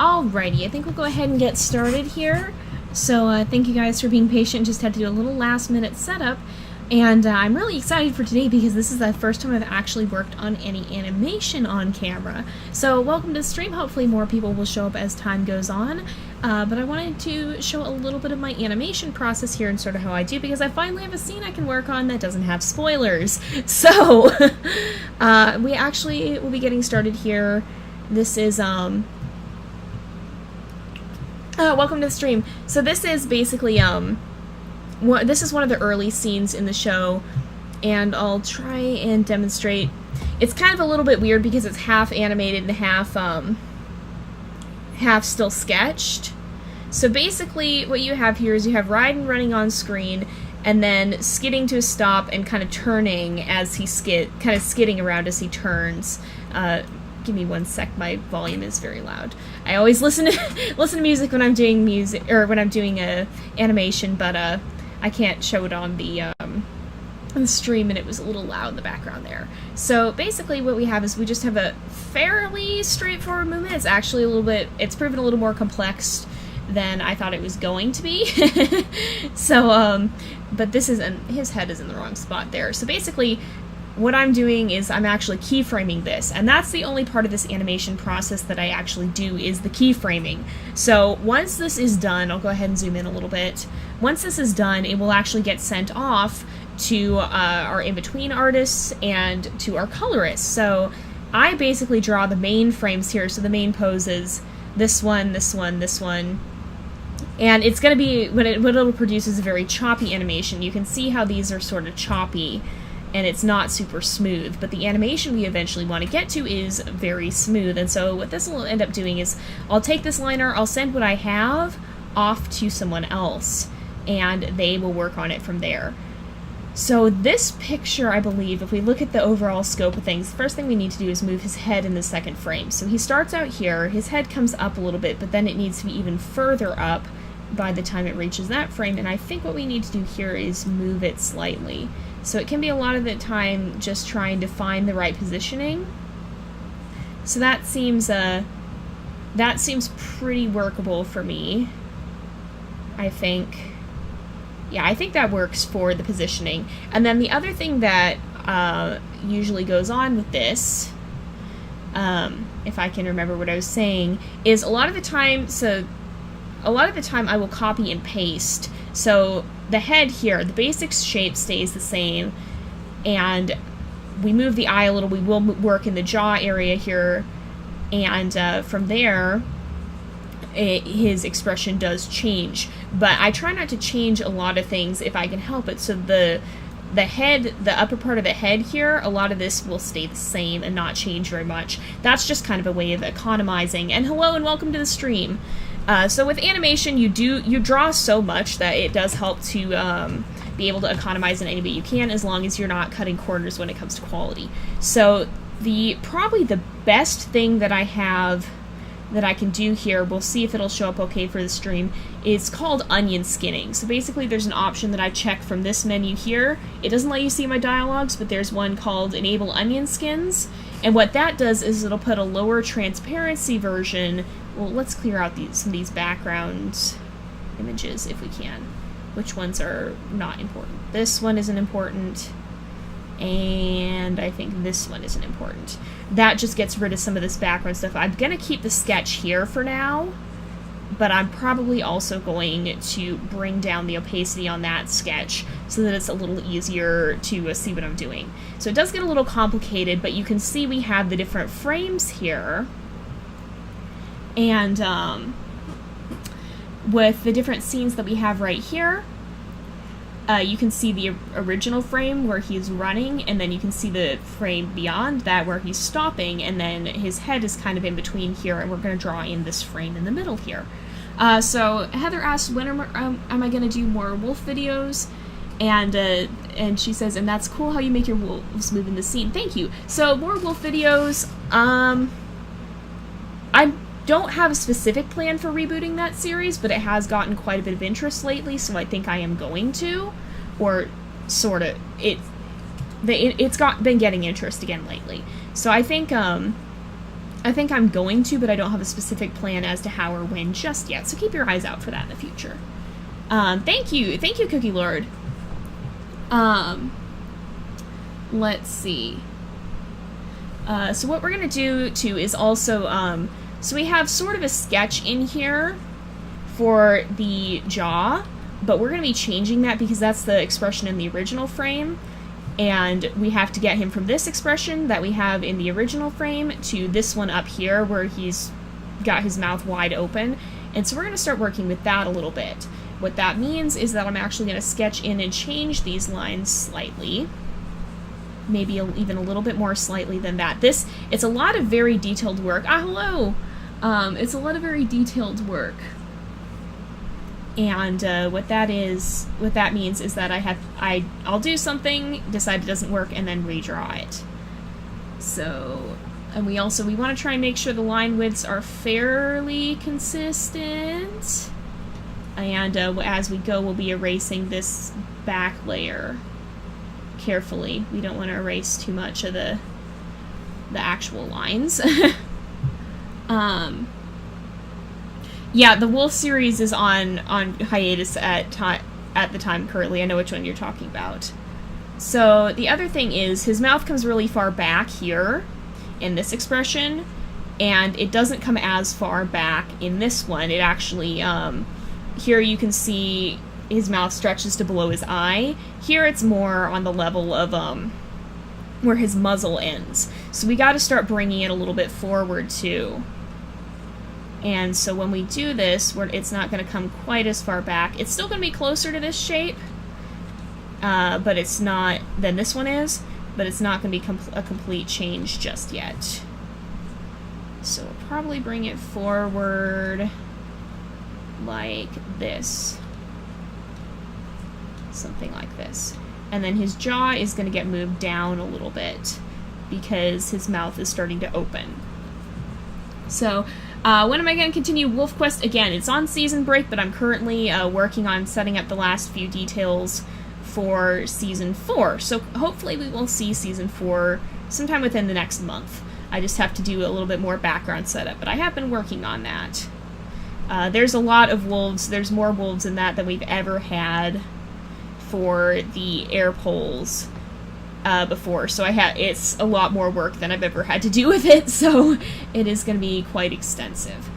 Alrighty, I think we'll go ahead and get started here. So thank you guys for being patient. Just had to do a little last minute setup. And I'm really excited for today because this is the first time I've actually worked on any animation on camera. So welcome to the stream. Hopefully more people will show up as time goes on. But I wanted to show a little bit of my animation process here and sort of how I do, because I finally have a scene I can work on that doesn't have spoilers. So we actually will be getting started here. This is welcome to the stream. So this is basically this is one of the early scenes in the show, and I'll try and demonstrate. It's kind of a little bit weird because it's half animated and half still sketched. So basically what you have here is you have Raiden running on screen and then skidding to a stop and kind of turning as he skidding around as he turns. Give me one sec, my volume is very loud. I always listen to music when I'm doing music, or when I'm doing a animation, but I can't show it on the stream, and it was a little loud in the background there. So basically what we have is we just have a fairly straightforward movement. It's actually it's proven a little more complex than I thought it was going to be. So, but his head is in the wrong spot there. So basically what I'm doing is I'm actually keyframing this, and that's the only part of this animation process that I actually do, is the keyframing. So once this is done, I'll go ahead and zoom in a little bit. Once this is done, it will actually get sent off to our in-between artists and to our colorists. So I basically draw the main frames here, so the main poses, this one, this one, this one, and it's going to be, what it'll produce is a very choppy animation. You can see how these are sort of choppy, and it's not super smooth, but the animation we eventually want to get to is very smooth. And so what this will end up doing is I'll take this liner, I'll send what I have off to someone else, and they will work on it from there. So this picture, I believe, if we look at the overall scope of things, the first thing we need to do is move his head in the second frame. So he starts out here, his head comes up a little bit, but then it needs to be even further up by the time it reaches that frame, and I think what we need to do here is move it slightly. So it can be a lot of the time just trying to find the right positioning. So that seems pretty workable for me, I think. Yeah, I think that works for the positioning. And then the other thing that usually goes on with this, if I can remember what I was saying, is a lot of the time I will copy and paste. So the head here, the basic shape stays the same, and we move the eye a little. We will work in the jaw area here, and from there his expression does change. But I try not to change a lot of things if I can help it. So the head, the upper part of the head here, a lot of this will stay the same and not change very much. That's just kind of a way of economizing. And hello and welcome to the stream. So with animation, you draw so much that it does help to be able to economize in any way you can, as long as you're not cutting corners when it comes to quality. So probably the best thing that I have that I can do here, we'll see if it'll show up okay for the stream, is called onion skinning. So basically there's an option that I check from this menu here. It doesn't let you see my dialogues, but there's one called Enable Onion Skins, and what that does is it'll put a lower transparency version. Well, let's clear out some of these background images if we can. Which ones are not important? This one isn't important, and I think this one isn't important. That just gets rid of some of this background stuff. I'm going to keep the sketch here for now, but I'm probably also going to bring down the opacity on that sketch so that it's a little easier to see what I'm doing. So it does get a little complicated, but you can see we have the different frames here. And with the different scenes that we have right here, you can see the original frame where he's running, and then you can see the frame beyond that where he's stopping, and then his head is kind of in between here, and we're going to draw in this frame in the middle here. So Heather asked, when am I going to do more wolf videos? And she says, and that's cool how you make your wolves move in the scene. Thank you. So more wolf videos. I don't have a specific plan for rebooting that series, but it has gotten quite a bit of interest lately, so I think I am going to, or sort of. It's been getting interest again lately. So I think I think I'm going to, but I don't have a specific plan as to how or when just yet, so keep your eyes out for that in the future. Thank you, Cookie Lord. Let's see. So what we're gonna do, too, is also, so we have sort of a sketch in here for the jaw, but we're gonna be changing that because that's the expression in the original frame. And we have to get him from this expression that we have in the original frame to this one up here where he's got his mouth wide open. And so we're going to start working with that a little bit. What that means is that I'm actually going to sketch in and change these lines slightly. Maybe even a little bit more slightly than that. It's a lot of very detailed work. Hello! It's a lot of very detailed work. And what that means is that I'll do something, decide it doesn't work, and then redraw it. So, and we want to try and make sure the line widths are fairly consistent. And as we go, we'll be erasing this back layer carefully. We don't want to erase too much of the actual lines. Yeah, the Wolf series is on hiatus at the time currently. I know which one you're talking about. So the other thing is his mouth comes really far back here in this expression, and it doesn't come as far back in this one. It actually, here you can see his mouth stretches to below his eye. Here it's more on the level of where his muzzle ends. So we got to start bringing it a little bit forward too. And so when we do this, it's not going to come quite as far back. It's still going to be closer to this shape, but it's not than this one is, but it's not going to be a complete change just yet. So we'll probably bring it forward like this. Something like this. And then his jaw is going to get moved down a little bit because his mouth is starting to open. So, when am I going to continue Wolf Quest? Again, it's on season break, but I'm currently working on setting up the last few details for Season 4. So hopefully we will see Season 4 sometime within the next month. I just have to do a little bit more background setup, but I have been working on that. There's a lot of wolves. There's more wolves in that than we've ever had for the air poles before, so it's a lot more work than I've ever had to do with it, so it is going to be quite extensive.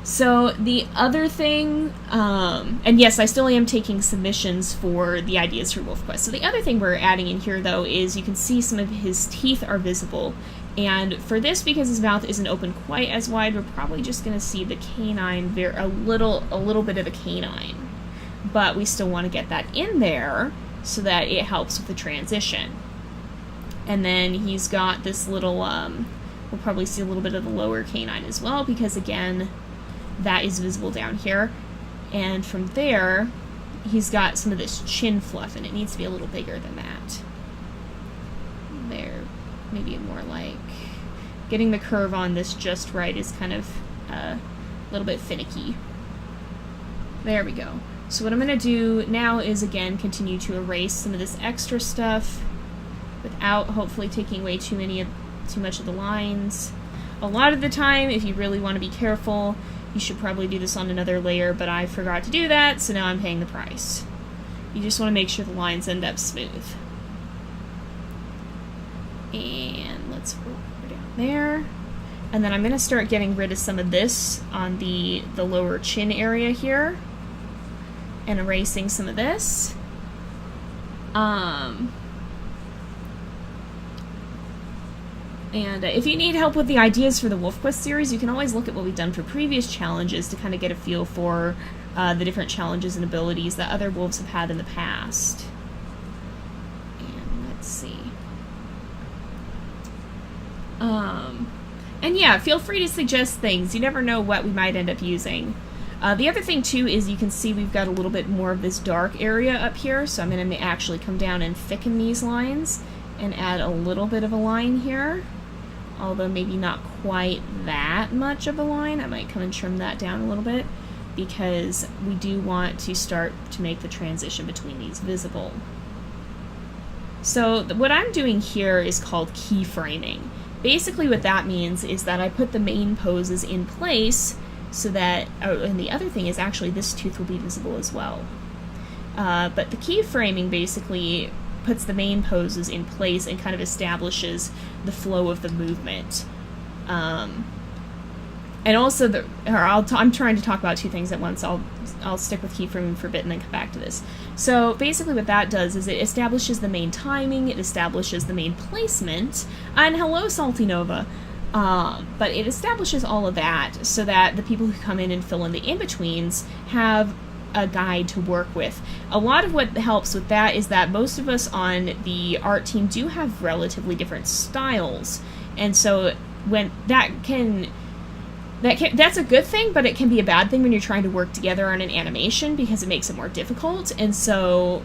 So the other thing, and yes, I still am taking submissions for the ideas for Wolf Quest. So the other thing we're adding in here, though, is you can see some of his teeth are visible, and for this, because his mouth isn't open quite as wide, we're probably just going to see the canine, a little bit of the canine, but we still want to get that in there so that it helps with the transition. And then he's got this little, we'll probably see a little bit of the lower canine as well, because again, that is visible down here. And from there, he's got some of this chin fluff, and it needs to be a little bigger than that. There, maybe more like, getting the curve on this just right is kind of a little bit finicky. There we go. So what I'm going to do now is, again, continue to erase some of this extra stuff without hopefully taking away too much of the lines. A lot of the time, if you really want to be careful, you should probably do this on another layer, but I forgot to do that, so now I'm paying the price. You just want to make sure the lines end up smooth. And let's go down there. And then I'm going to start getting rid of some of this on the lower chin area here, and erasing some of this. And if you need help with the ideas for the Wolf Quest series, you can always look at what we've done for previous challenges to kind of get a feel for the different challenges and abilities that other wolves have had in the past. And let's see. And yeah, feel free to suggest things. You never know what we might end up using. The other thing, too, is you can see we've got a little bit more of this dark area up here, so I'm going to actually come down and thicken these lines and add a little bit of a line here, although maybe not quite that much of a line. I might come and trim that down a little bit, because we do want to start to make the transition between these visible. So what I'm doing here is called keyframing, basically what that means is that I put the main poses in place so that, oh, and the other thing is actually this tooth will be visible as well. But the keyframing basically puts the main poses in place and kind of establishes the flow of the movement. And also, I'm trying to talk about two things at once. I'll stick with keyframing for a bit and then come back to this. So basically what that does is it establishes the main timing, it establishes the main placement, and hello, Salty Nova. But it establishes all of that so that the people who come in and fill in the in-betweens have a guide to work with. A lot of what helps with that is that most of us on the art team do have relatively different styles, and so when that's a good thing, but it can be a bad thing when you're trying to work together on an animation because it makes it more difficult. And so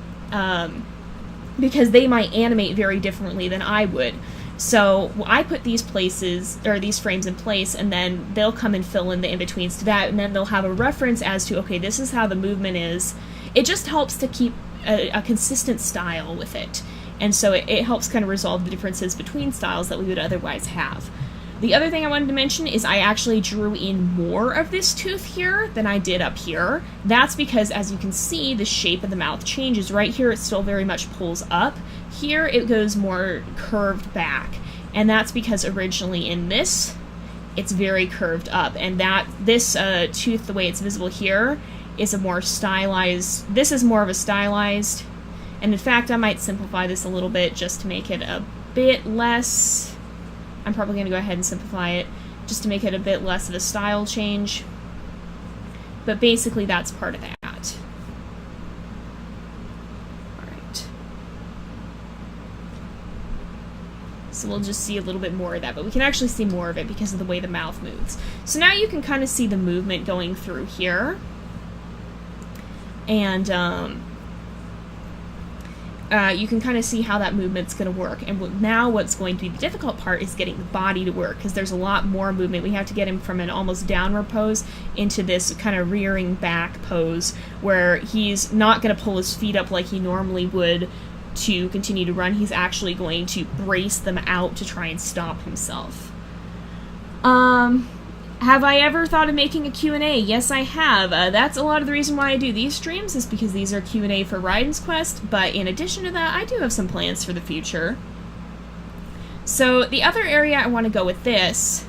because they might animate very differently than I would. So I put these places, or these frames in place, and then they'll come and fill in the in-betweens to that, and then they'll have a reference as to, okay, this is how the movement is. It just helps to keep a consistent style with it. And so it helps kind of resolve the differences between styles that we would otherwise have. The other thing I wanted to mention is I actually drew in more of this tooth here than I did up here. That's because, as you can see, the shape of the mouth changes. Right here, it still very much pulls up. Here, it goes more curved back. And that's because originally in this, it's very curved up. And this tooth, the way it's visible here, is a more stylized... This is more of a stylized... And in fact, I might simplify this a little bit just to make it a bit less... I'm probably going to go ahead and simplify it just to make it a bit less of a style change. But basically, that's part of that. Alright. So we'll just see a little bit more of that, but we can actually see more of it because of the way the mouth moves. So now you can kind of see the movement going through here. And, you can kind of see how that movement's going to work. And now what's going to be the difficult part is getting the body to work, because there's a lot more movement. We have to get him from an almost downward pose into this kind of rearing back pose where he's not going to pull his feet up like he normally would to continue to run. He's actually going to brace them out to try and stop himself. Have I ever thought of making a Q&A? Yes, I have. That's a lot of the reason why I do these streams, is because these are Q&A for Raiden's Quest, but in addition to that, I do have some plans for the future. So the other area I want to go with this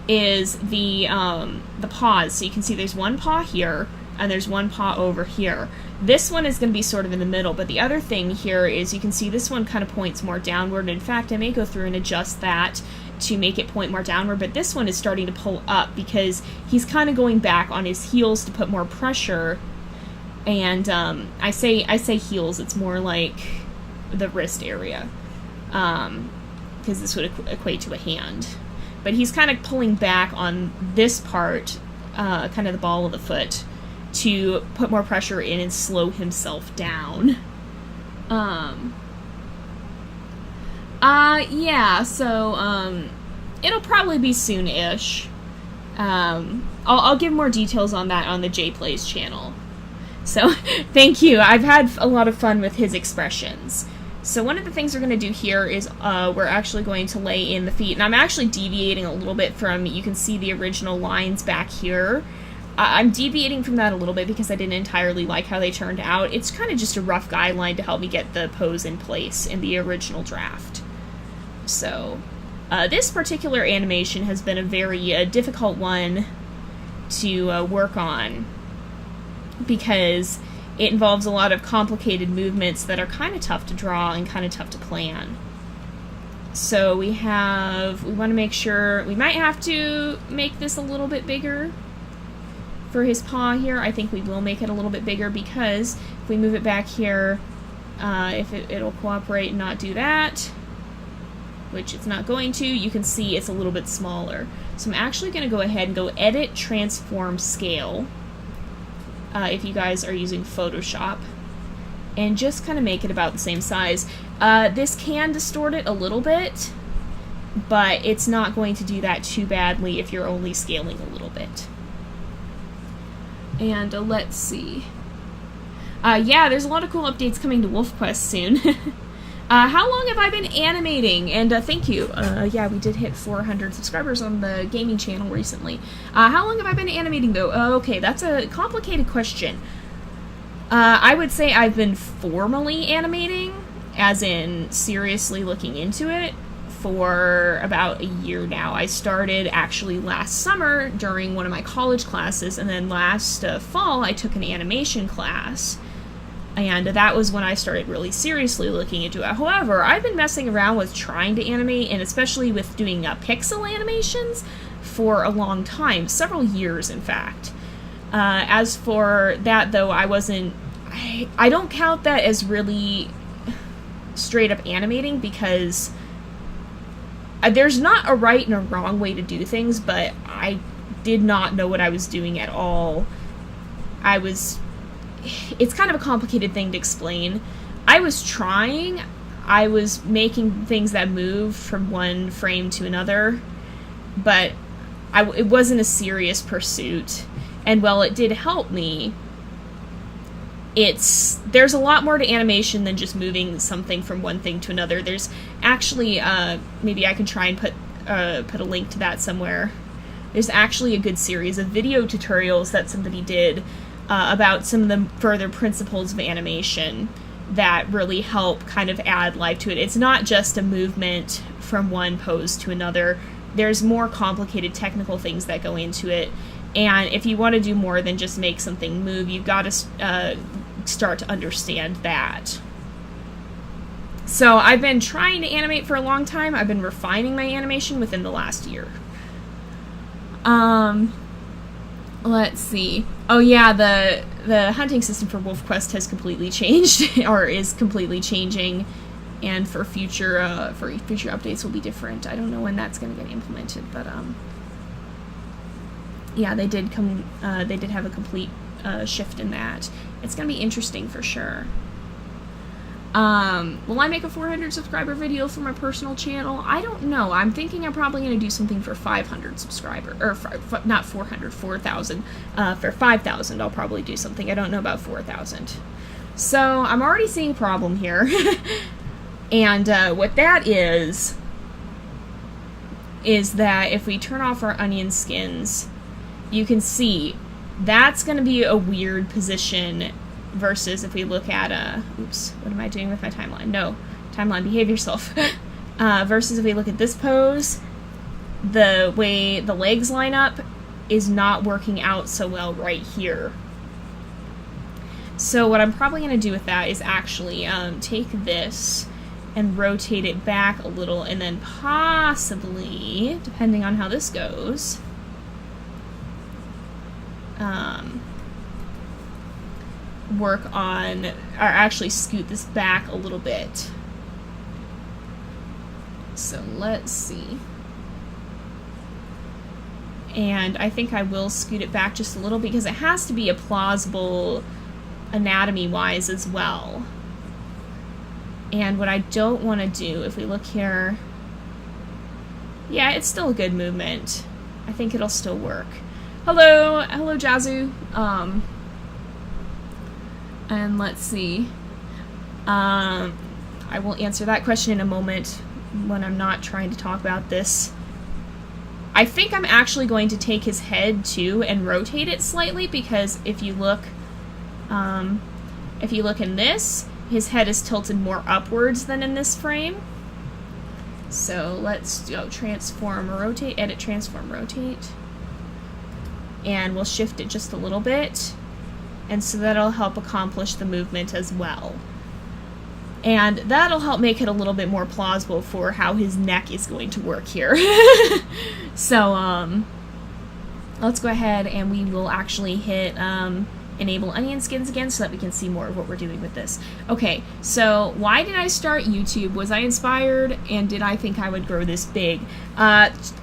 is the paws. So you can see there's one paw here, and there's one paw over here. This one is going to be sort of in the middle, but the other thing here is you can see this one kind of points more downward. In fact, I may go through and adjust that to make it point more downward, but this one is starting to pull up because he's kind of going back on his heels to put more pressure. And I say heels, it's more like the wrist area, because this would equate to a hand. But he's kind of pulling back on this part, kind of the ball of the foot, to put more pressure in and slow himself down. Yeah, so, it'll probably be soon-ish. I'll give more details on that on the J Plays channel. So, thank you. I've had a lot of fun with his expressions. So one of the things we're going to do here is we're actually going to lay in the feet. And I'm actually deviating a little bit from, you can see the original lines back here. I'm deviating from that a little bit because I didn't entirely like how they turned out. It's kind of just a rough guideline to help me get the pose in place in the original draft. So, this particular animation has been a very difficult one to work on because it involves a lot of complicated movements that are kind of tough to draw and kind of tough to plan. So we want to make sure, we might have to make this a little bit bigger for his paw here. I think we will make it a little bit bigger because if we move it back here, if it'll cooperate and not do that, which it's not going to, you can see it's a little bit smaller. So I'm actually going to go ahead and go Edit, Transform, Scale, if you guys are using Photoshop, and just kind of make it about the same size. This can distort it a little bit, but it's not going to do that too badly if you're only scaling a little bit. And let's see. Yeah, there's a lot of cool updates coming to Wolf Quest soon. How long have I been animating? And thank you. Yeah, we did hit 400 subscribers on the gaming channel recently. How long have I been animating, though? Okay, that's a complicated question. I would say I've been formally animating, as in seriously looking into it, for about a year now. I started actually last summer during one of my college classes, and then last fall I took an animation class. And that was when I started really seriously looking into it. However, I've been messing around with trying to animate, and especially with doing pixel animations, for a long time. Several years, in fact. As for that, though, I don't count that as really straight up animating, because there's not a right and a wrong way to do things, but I did not know what I was doing at all. It's kind of a complicated thing to explain. I was making things that moved from one frame to another, but it wasn't a serious pursuit. And while it did help me, there's a lot more to animation than just moving something from one thing to another. There's actually, maybe I can try and put a link to that somewhere. There's actually a good series of video tutorials that somebody did about some of the further principles of animation that really help kind of add life to it. It's not just a movement from one pose to another. There's more complicated technical things that go into it, and if you want to do more than just make something move, you've got to start to understand that. So I've been trying to animate for a long time. I've been refining my animation within the last year. Let's see. Oh yeah, the hunting system for Wolf Quest has completely changed, or is completely changing, and for future updates will be different. I don't know when that's going to get implemented, but yeah, they did have a complete shift in that. It's going to be interesting for sure. Will I make a 400 subscriber video for my personal channel? I don't know. I'm thinking I'm probably going to do something for 500 subscribers, or not 400, 4,000. For 5,000 I'll probably do something. I don't know about 4,000. So I'm already seeing a problem here. And what that is that if we turn off our onion skins, you can see that's going to be a weird position. Versus if we look at, oops, what am I doing with my timeline? No, timeline, behave yourself. Versus if we look at this pose, the way the legs line up is not working out so well right here. So what I'm probably going to do with that is actually take this and rotate it back a little, and then possibly, depending on how this goes, work on, or actually scoot this back a little bit. So let's see. And I think I will scoot it back just a little because it has to be a plausible anatomy-wise as well. And what I don't want to do, if we look here, yeah, it's still a good movement. I think it'll still work. Hello, Jazu. And let's see. I will answer that question in a moment when I'm not trying to talk about this. I think I'm actually going to take his head too and rotate it slightly, because if you look in this, his head is tilted more upwards than in this frame. So let's go transform, rotate, edit, transform, rotate. And we'll shift it just a little bit. And so that'll help accomplish the movement as well. And that'll help make it a little bit more plausible for how his neck is going to work here. So, let's go ahead and we will actually hit enable onion skins again so that we can see more of what we're doing with this. Okay, so why did I start YouTube? Was I inspired, and did I think I would grow this big?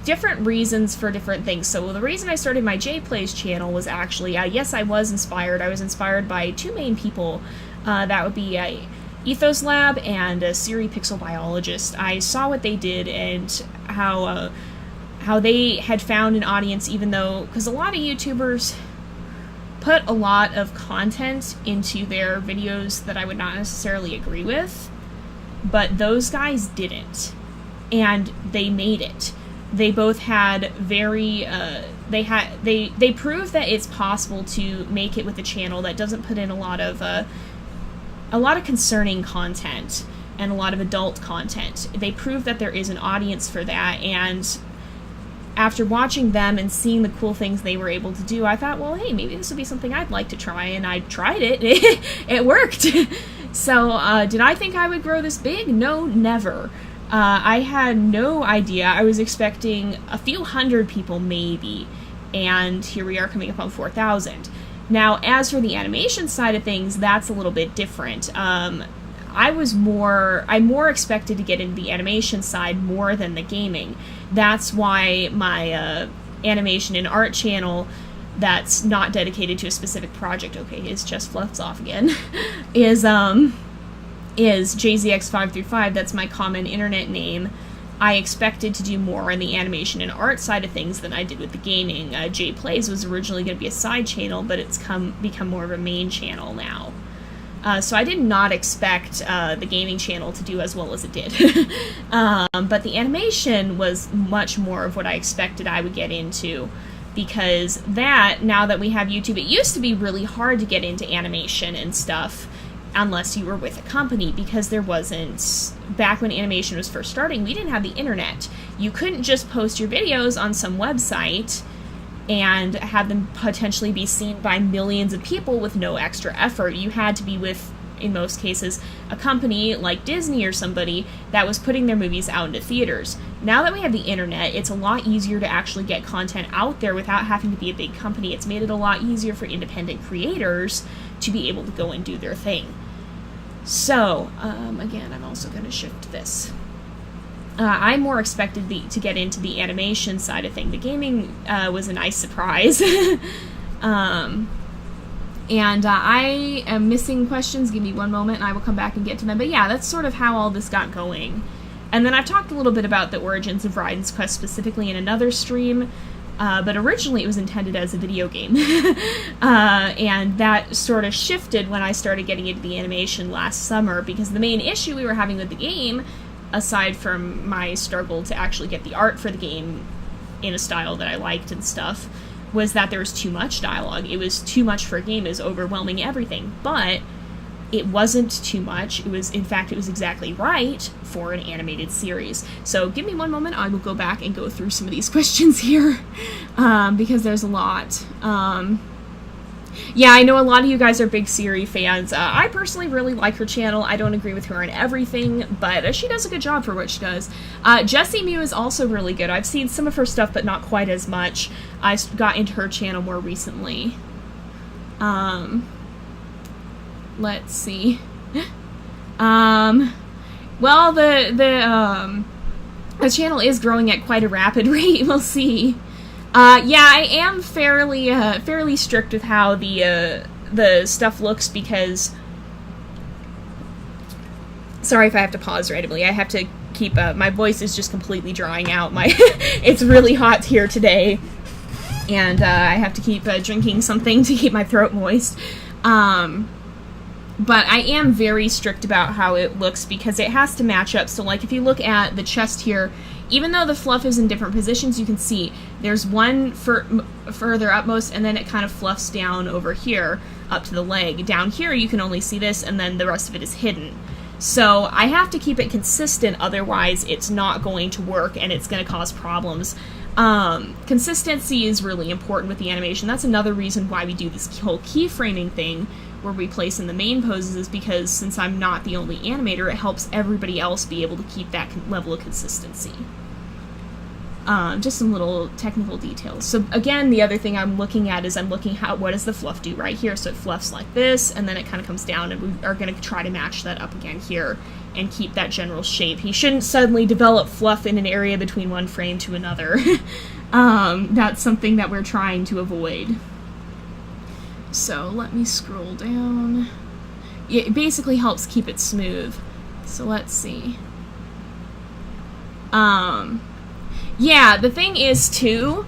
Different reasons for different things. So the reason I started my J Plays channel was actually, yes, I was inspired. I was inspired by two main people. That would be Ethos Lab and Siri Pixel Biologist. I saw what they did and how they had found an audience, even though, because a lot of YouTubers put a lot of content into their videos that I would not necessarily agree with. but those guys didn't, and they made it. They both had very they proved that it's possible to make it with a channel that doesn't put in a lot of concerning content and a lot of adult content. They proved that there is an audience for that, and after watching them and seeing the cool things they were able to do, I thought, well, hey, maybe this would be something I'd like to try, and I tried it. It worked. So, did I think I would grow this big? No, never. I had no idea. I was expecting a few hundred people, maybe, and here we are coming up on 4,000. Now, as for the animation side of things, that's a little bit different. I more expected to get into the animation side more than the gaming. That's why my animation and art channel that's not dedicated to a specific project, okay, his chest fluffs off again, is JZX535. That's my common internet name. I expected to do more on the animation and art side of things than I did with the gaming. J Plays was originally going to be a side channel, but it's become more of a main channel now. So I did not expect the gaming channel to do as well as it did. But the animation was much more of what I expected I would get into, because now that we have YouTube, it used to be really hard to get into animation and stuff unless you were with a company, because there wasn't, back when animation was first starting, we didn't have the internet. You couldn't just post your videos on some website and have them potentially be seen by millions of people with no extra effort. You had to be with, in most cases, a company like Disney or somebody that was putting their movies out into theaters. Now that we have the internet, it's a lot easier to actually get content out there without having to be a big company. It's made it a lot easier for independent creators to be able to go and do their thing. So, again, I'm also going to shift this. I more expected to get into the animation side of thing. The gaming was a nice surprise. And I am missing questions. Give me one moment and I will come back and get to them. But yeah, that's sort of how all this got going. And then I've talked a little bit about the origins of Raiden's Quest specifically in another stream. But originally it was intended as a video game. And that sort of shifted when I started getting into the animation last summer, because the main issue we were having with the game, aside from my struggle to actually get the art for the game in a style that I liked and stuff, was that there was too much dialogue. It was too much for a game. It was overwhelming everything. But it wasn't too much. It was, in fact, it was exactly right for an animated series. So give me one moment. I will go back and go through some of these questions here, because there's a lot. Yeah, I know a lot of you guys are big Siri fans. I personally really like her channel. I don't agree with her on everything, but she does a good job for what she does. Jessie Mew is also really good. I've seen some of her stuff, but not quite as much. I got into her channel more recently. Let's see. Well, the channel is growing at quite a rapid rate. We'll see. Yeah, I am fairly strict with how the stuff looks, because, sorry if I have to pause randomly. I have to keep my voice is just completely drying out. It's really hot here today, and I have to keep drinking something to keep my throat moist. But I am very strict about how it looks, because it has to match up. So, like, if you look at the chest here, even though the fluff is in different positions, you can see there's one further upmost, and then it kind of fluffs down over here up to the leg. Down here, you can only see this, and then the rest of it is hidden. So I have to keep it consistent, otherwise it's not going to work, and it's going to cause problems. Consistency is really important with the animation. That's another reason why we do this whole keyframing thing, where we place in the main poses, is because since I'm not the only animator, it helps everybody else be able to keep that level of consistency. Just some little technical details. So again, the other thing I'm looking at is what does the fluff do right here? So it fluffs like this, and then it kind of comes down, and we are going to try to match that up again here and keep that general shape. He shouldn't suddenly develop fluff in an area between one frame to another. That's something that we're trying to avoid. So let me scroll down. It basically helps keep it smooth. So let's see. Yeah, the thing is too,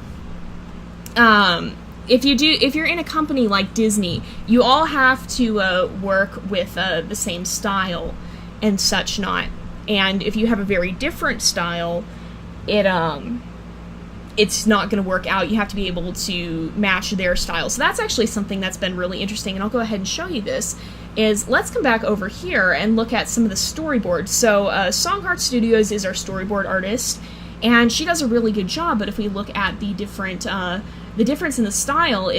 if you're in a company like Disney, you all have to work with the same style and such not. And if you have a very different style, it's not going to work out. You have to be able to match their style. So that's actually something that's been really interesting, and I'll go ahead and show you this. Let's come back over here and look at some of the storyboards. So Songheart Studios is our storyboard artist, and she does a really good job. But if we look at the difference in the style,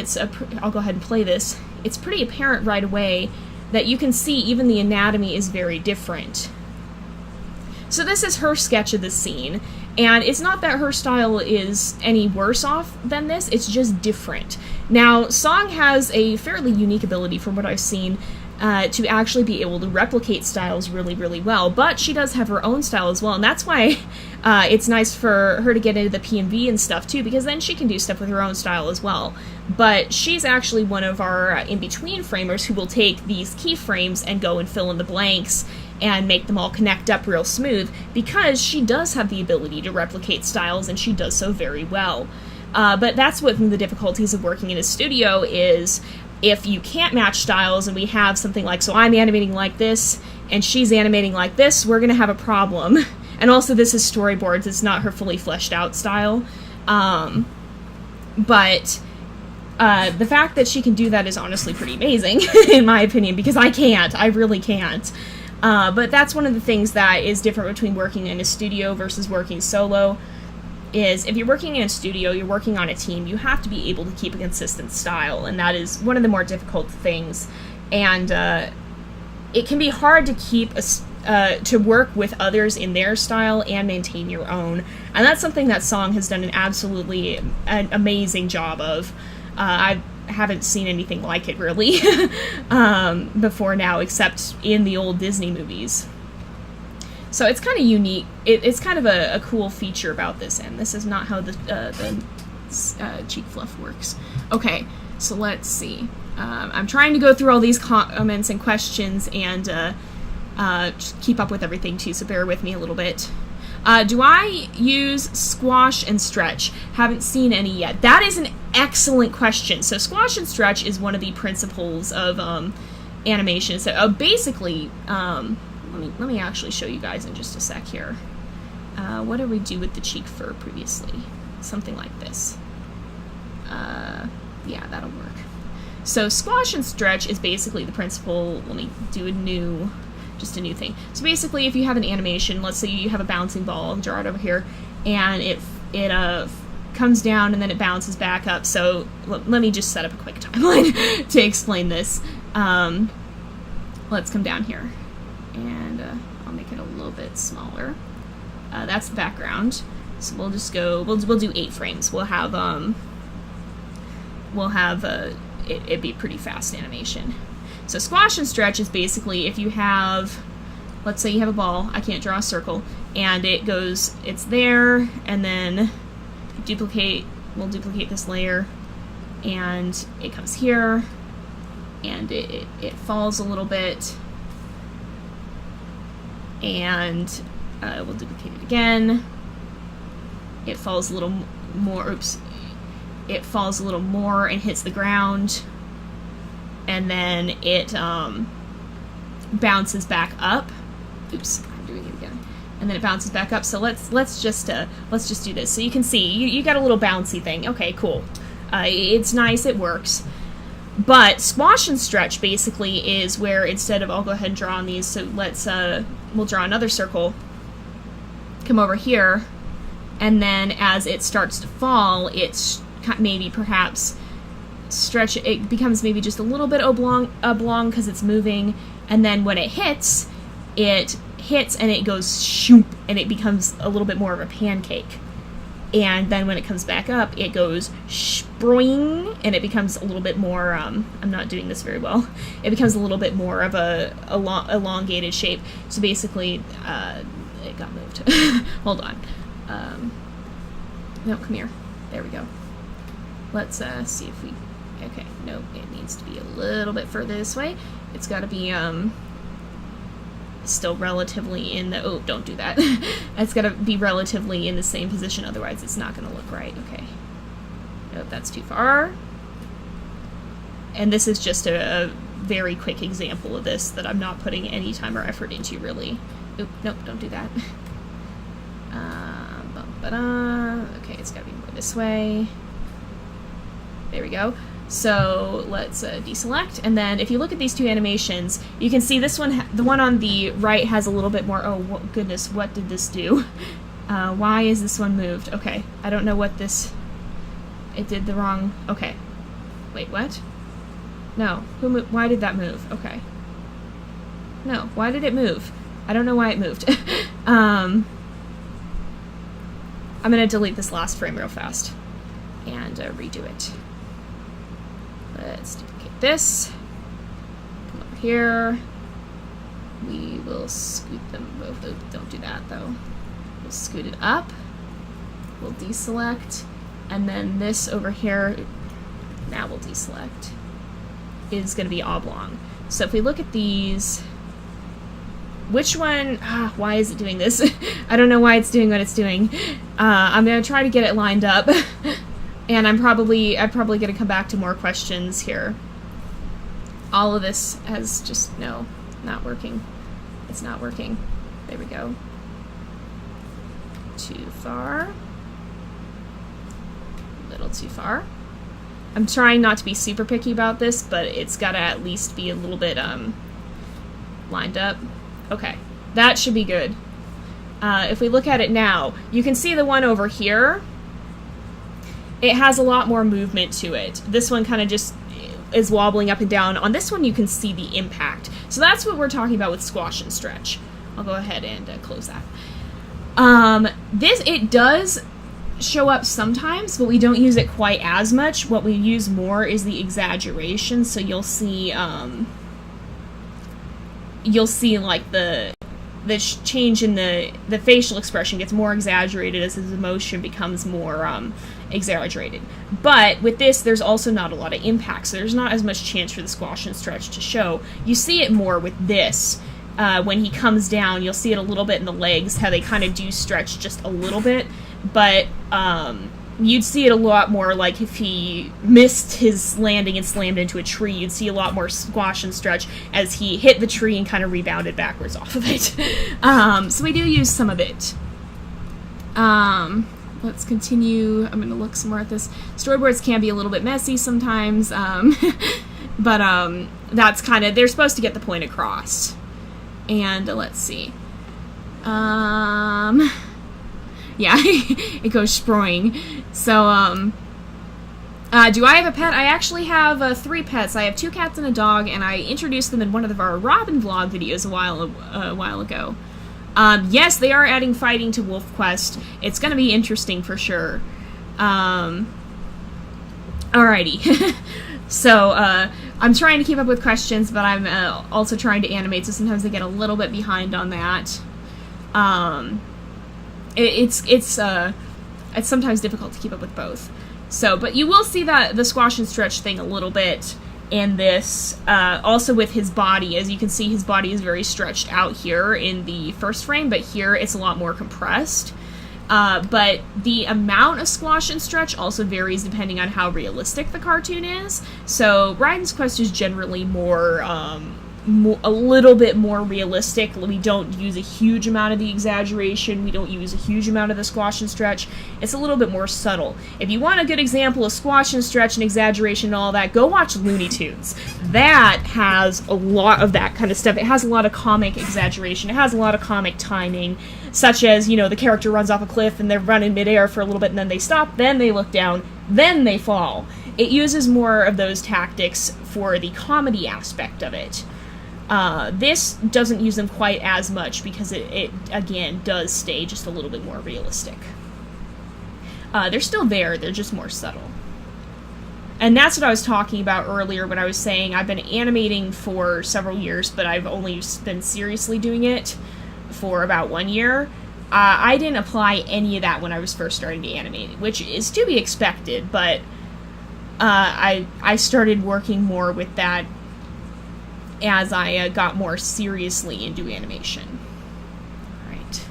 I'll go ahead and play this. It's pretty apparent right away that you can see even the anatomy is very different. So this is her sketch of the scene, and it's not that her style is any worse off than this, it's just different. Now, Song has a fairly unique ability, from what I've seen, to actually be able to replicate styles really, really well, but she does have her own style as well, and that's why it's nice for her to get into the PMV and stuff too, because then she can do stuff with her own style as well. But she's actually one of our in-between framers who will take these keyframes and go and fill in the blanks and make them all connect up real smooth, because she does have the ability to replicate styles, and she does so very well. But that's one of the difficulties of working in a studio is if you can't match styles and we have something like, so I'm animating like this and she's animating like this, we're going to have a problem. And also this is storyboards, it's not her fully fleshed out style. But the fact that she can do that is honestly pretty amazing, in my opinion, because I can't. I really can't. But that's one of the things that is different between working in a studio versus working solo, is if you're working in a studio, you're working on a team, you have to be able to keep a consistent style, and that is one of the more difficult things. And it can be hard to keep to work with others in their style and maintain your own, and that's something that Song has done an absolutely amazing job of. I haven't seen anything like it really before now, except in the old Disney movies. So it's kind of unique. It's kind of a cool feature about this, and this is not how the cheek fluff works. Okay, so let's see. I'm trying to go through all these comments and questions and just keep up with everything too, so bear with me a little bit. Do I use squash and stretch? Haven't seen any yet. That is an excellent question. So squash and stretch is one of the principles of animation. So basically, let me actually show you guys in just a sec here. What did we do with the cheek fur previously? Something like this. Yeah, that'll work. So squash and stretch is basically the principle. Let me do just a new thing. So basically, if you have an animation, let's say you have a bouncing ball, I'll draw it over here, and it comes down and then it bounces back up. So let me just set up a quick timeline to explain this. Let's come down here, and I'll make it a little bit smaller. That's the background. So we'll just go. We'll do 8 frames. We'll have it be pretty fast animation. So squash and stretch is basically if you have, let's say you have a ball, I can't draw a circle, and it's there, and then we'll duplicate this layer, and it comes here, and it falls a little bit, and we'll duplicate it again, it falls a little more, oops, it falls a little more and hits the ground, and then it bounces back up. Oops, I'm doing it again. And then it bounces back up. So let's just do this. So you can see you got a little bouncy thing. Okay, cool. It's nice. It works. But squash and stretch basically is where instead of, I'll go ahead and draw on these. So we'll draw another circle. Come over here, and then as it starts to fall, it's maybe perhaps stretch it becomes maybe just a little bit oblong because it's moving, and then when it hits and it goes shoop, and it becomes a little bit more of a pancake, and then when it comes back up it goes spring, and it becomes a little bit more I'm not doing this very well, it becomes a little bit more of a elongated shape. So basically it got moved. Hold on. No, come here, there we go. Let's see if we, okay, no, it needs to be a little bit further this way. It's got to be still relatively in the, oh, don't do that. It's got to be relatively in the same position, otherwise it's not going to look right. Okay. Nope, that's too far. And this is just a very quick example of this that I'm not putting any time or effort into, really. Oop, nope, don't do that. Okay, it's gotta be more this way. There we go. So let's deselect, and then if you look at these two animations, you can see this one, the one on the right has a little bit more, oh goodness, what did this do? Why is this one moved? Okay, I don't know what this, it did the wrong, okay. Wait, what? No, why did that move? Okay. No, why did it move? I don't know why it moved. I'm gonna delete this last frame real fast and redo it. Let's duplicate this. Come over here. We will scoot them both. Oh, don't do that though. We'll scoot it up. We'll deselect. And then this over here, now we'll deselect, is going to be oblong. So if we look at these, which one, why is it doing this? I don't know why it's doing what it's doing. I'm going to try to get it lined up. And I'm probably going to come back to more questions here. All of this has just, no, not working. It's not working. There we go. Too far. A little too far. I'm trying not to be super picky about this, but it's got to at least be a little bit lined up. Okay, that should be good. If we look at it now, you can see the one over here. It has a lot more movement to it. This one kind of just is wobbling up and down. On this one, you can see the impact. So that's what we're talking about with squash and stretch. I'll go ahead and close that. It does show up sometimes, but we don't use it quite as much. What we use more is the exaggeration. So you'll see like the change in the facial expression gets more exaggerated as his emotion becomes more exaggerated. But with this, there's also not a lot of impact, so there's not as much chance for the squash and stretch to show. You see it more with this. When he comes down, you'll see it a little bit in the legs, how they kind of do stretch just a little bit, but you'd see it a lot more like if he missed his landing and slammed into a tree. You'd see a lot more squash and stretch as he hit the tree and kind of rebounded backwards off of it. So we do use some of it. Let's continue. I'm going to look some more at this. Storyboards can be a little bit messy sometimes, but that's kind of, they're supposed to get the point across. And let's see. Yeah, it goes sproing. So, do I have a pet? I actually have 3 pets. I have 2 cats and a dog, and I introduced them in one of our Robin vlog videos a while ago. Yes, they are adding fighting to Wolf Quest. It's going to be interesting for sure. Alrighty. So, I'm trying to keep up with questions, but I'm also trying to animate, so sometimes they get a little bit behind on that. It's sometimes difficult to keep up with both. So, but you will see that the squash and stretch thing a little bit in this, also with his body. As you can see, his body is very stretched out here in the first frame, but here it's a lot more compressed. But the amount of squash and stretch also varies depending on how realistic the cartoon is. So Raiden's Quest is generally more, a little bit more realistic. We don't use a huge amount of the exaggeration. We don't use a huge amount of the squash and stretch. It's a little bit more subtle. If you want a good example of squash and stretch and exaggeration and all that, go watch Looney Tunes. That has a lot of that kind of stuff. It has a lot of comic exaggeration. It has a lot of comic timing, such as, you know, the character runs off a cliff and they're running midair for a little bit and then they stop, then they look down, then they fall. It uses more of those tactics for the comedy aspect of it. This doesn't use them quite as much because it again, does stay just a little bit more realistic. They're still there, they're just more subtle. And that's what I was talking about earlier when I was saying I've been animating for several years, but I've only been seriously doing it for about 1 year. I didn't apply any of that when I was first starting to animate, which is to be expected, but I started working more with that as I got more seriously into animation. Alright.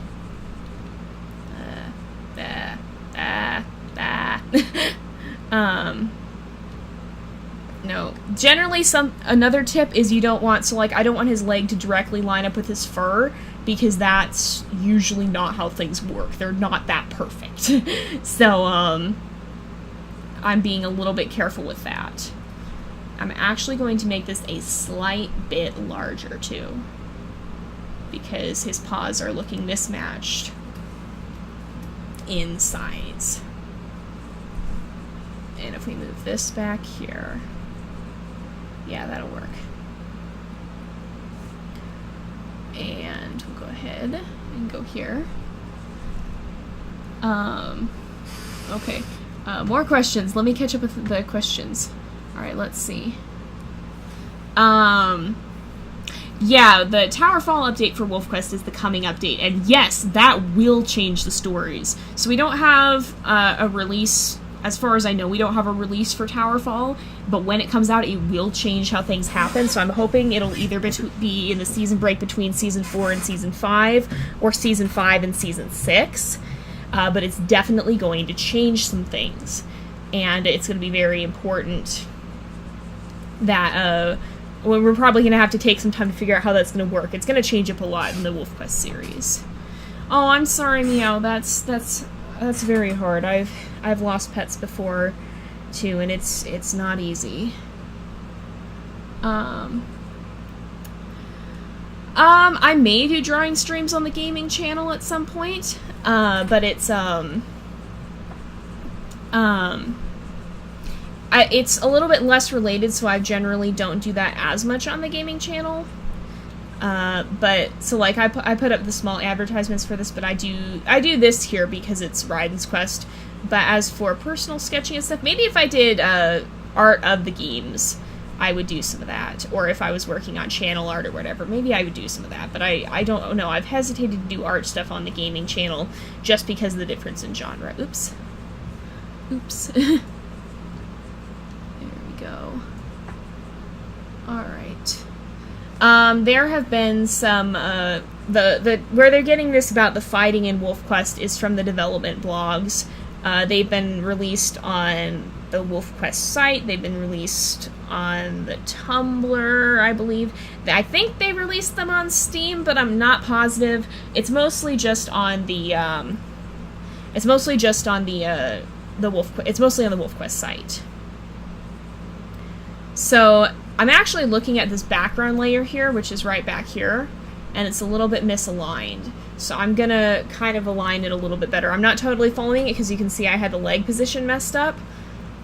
No, Generally, another tip is you don't want, so like I don't want his leg to directly line up with his fur, because that's usually not how things work. They're not that perfect. So, I'm being a little bit careful with that. I'm actually going to make this a slight bit larger, too, because his paws are looking mismatched in size. And if we move this back here, yeah, that'll work. And we'll go ahead and go here. Okay. More questions. Let me catch up with the questions. Alright, let's see. Yeah, the Towerfall update for WolfQuest is the coming update, and yes, that will change the stories. So we don't have a release, as far as I know, we don't have a release for Towerfall, but when it comes out, it will change how things happen, so I'm hoping it'll either be in the season break between Season 4 and Season 5, or Season 5 and Season 6, but it's definitely going to change some things, and it's going to be very important that, we're probably going to have to take some time to figure out how that's going to work. It's going to change up a lot in the WolfQuest series. Oh, I'm sorry, Meow. That's very hard. I've lost pets before, too, and it's not easy. I may do drawing streams on the gaming channel at some point, but it's it's a little bit less related, so I generally don't do that as much on the gaming channel. But, so, like, I put up the small advertisements for this, but I do this here because it's Raiden's Quest. But as for personal sketching and stuff, maybe if I did, art of the games, I would do some of that. Or if I was working on channel art or whatever, maybe I would do some of that. But I don't know. I've hesitated to do art stuff on the gaming channel just because of the difference in genre. Oops. Oops. Go. Alright. There have been some, where they're getting this about the fighting in WolfQuest is from the development blogs. They've been released on the WolfQuest site, they've been released on the Tumblr, I believe. I think they released them on Steam, but I'm not positive. It's mostly just on the, it's mostly on the WolfQuest site. So, I'm actually looking at this background layer here, which is right back here, and it's a little bit misaligned. So I'm gonna kind of align it a little bit better. I'm not totally following it, because you can see I had the leg position messed up,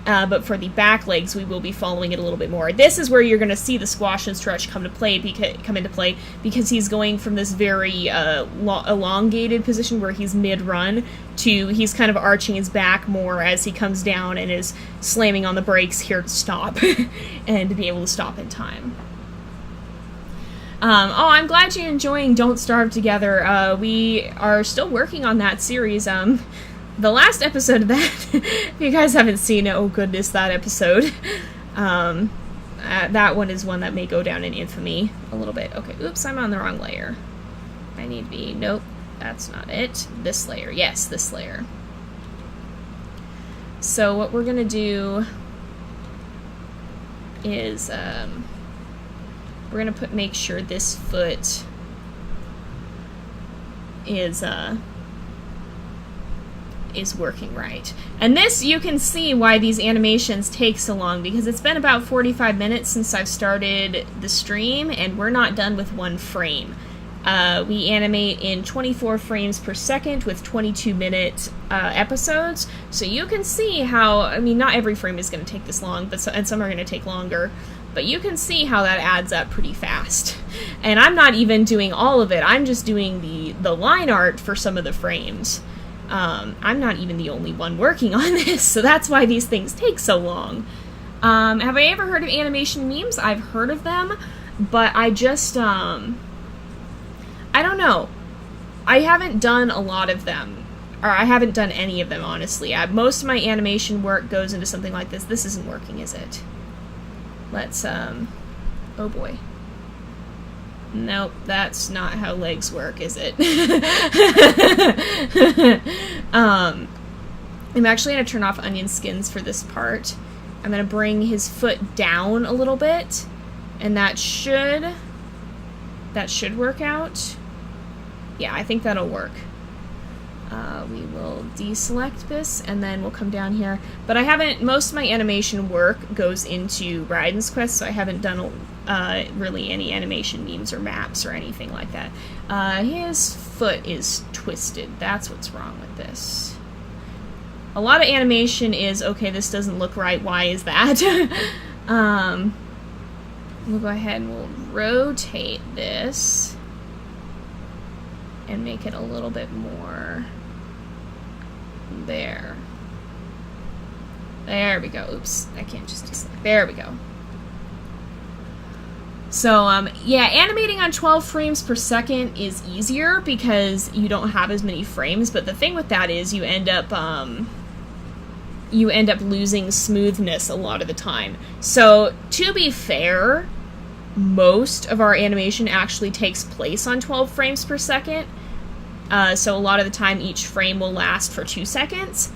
but for the back legs, we will be following it a little bit more. This is where you're gonna see the squash and stretch come into play, because he's going from this very elongated position where he's mid-run to he's kind of arching his back more as he comes down and is slamming on the brakes here to stop and to be able to stop in time. Oh, I'm glad you're enjoying Don't Starve Together. We are still working on that series. The last episode of that, if you guys haven't seen it, oh goodness, that episode. That one is one that may go down in infamy a little bit. Okay, oops, I'm on the wrong layer. I need to be, nope, that's not it. This layer, yes, this layer. So what we're gonna do is, we're gonna make sure this foot is working right. And this, you can see why these animations take so long, because it's been about 45 minutes since I've started the stream, and we're not done with one frame. We animate in 24 frames per second with 22-minute episodes, so you can see how, I mean, not every frame is going to take this long, but and some are going to take longer, but you can see how that adds up pretty fast. And I'm not even doing all of it, I'm just doing the line art for some of the frames. I'm not even the only one working on this, so that's why these things take so long. Have I ever heard of animation memes? I've heard of them, but I just, I don't know. I haven't done a lot of them, or I haven't done any of them, honestly. Most of my animation work goes into something like this. This isn't working, is it? Let's, oh boy. Nope, that's not how legs work, is it? I'm actually going to turn off onion skins for this part, I'm going to bring his foot down a little bit, and that should work out. Yeah, I think that'll work. We will deselect this, and then we'll come down here. But I haven't, most of my animation work goes into Raiden's quest, so I haven't done really any animation memes or maps or anything like that. His foot is twisted. That's what's wrong with this. A lot of animation is, okay, this doesn't look right, why is that? We'll go ahead and we'll rotate this and make it a little bit more there. There we go. Oops, I can't just deselect. There we go. So, yeah, animating on 12 frames per second is easier because you don't have as many frames, but the thing with that is you end up losing smoothness a lot of the time. So, to be fair, most of our animation actually takes place on 12 frames per second. So a lot of the time each frame will last for 2 seconds,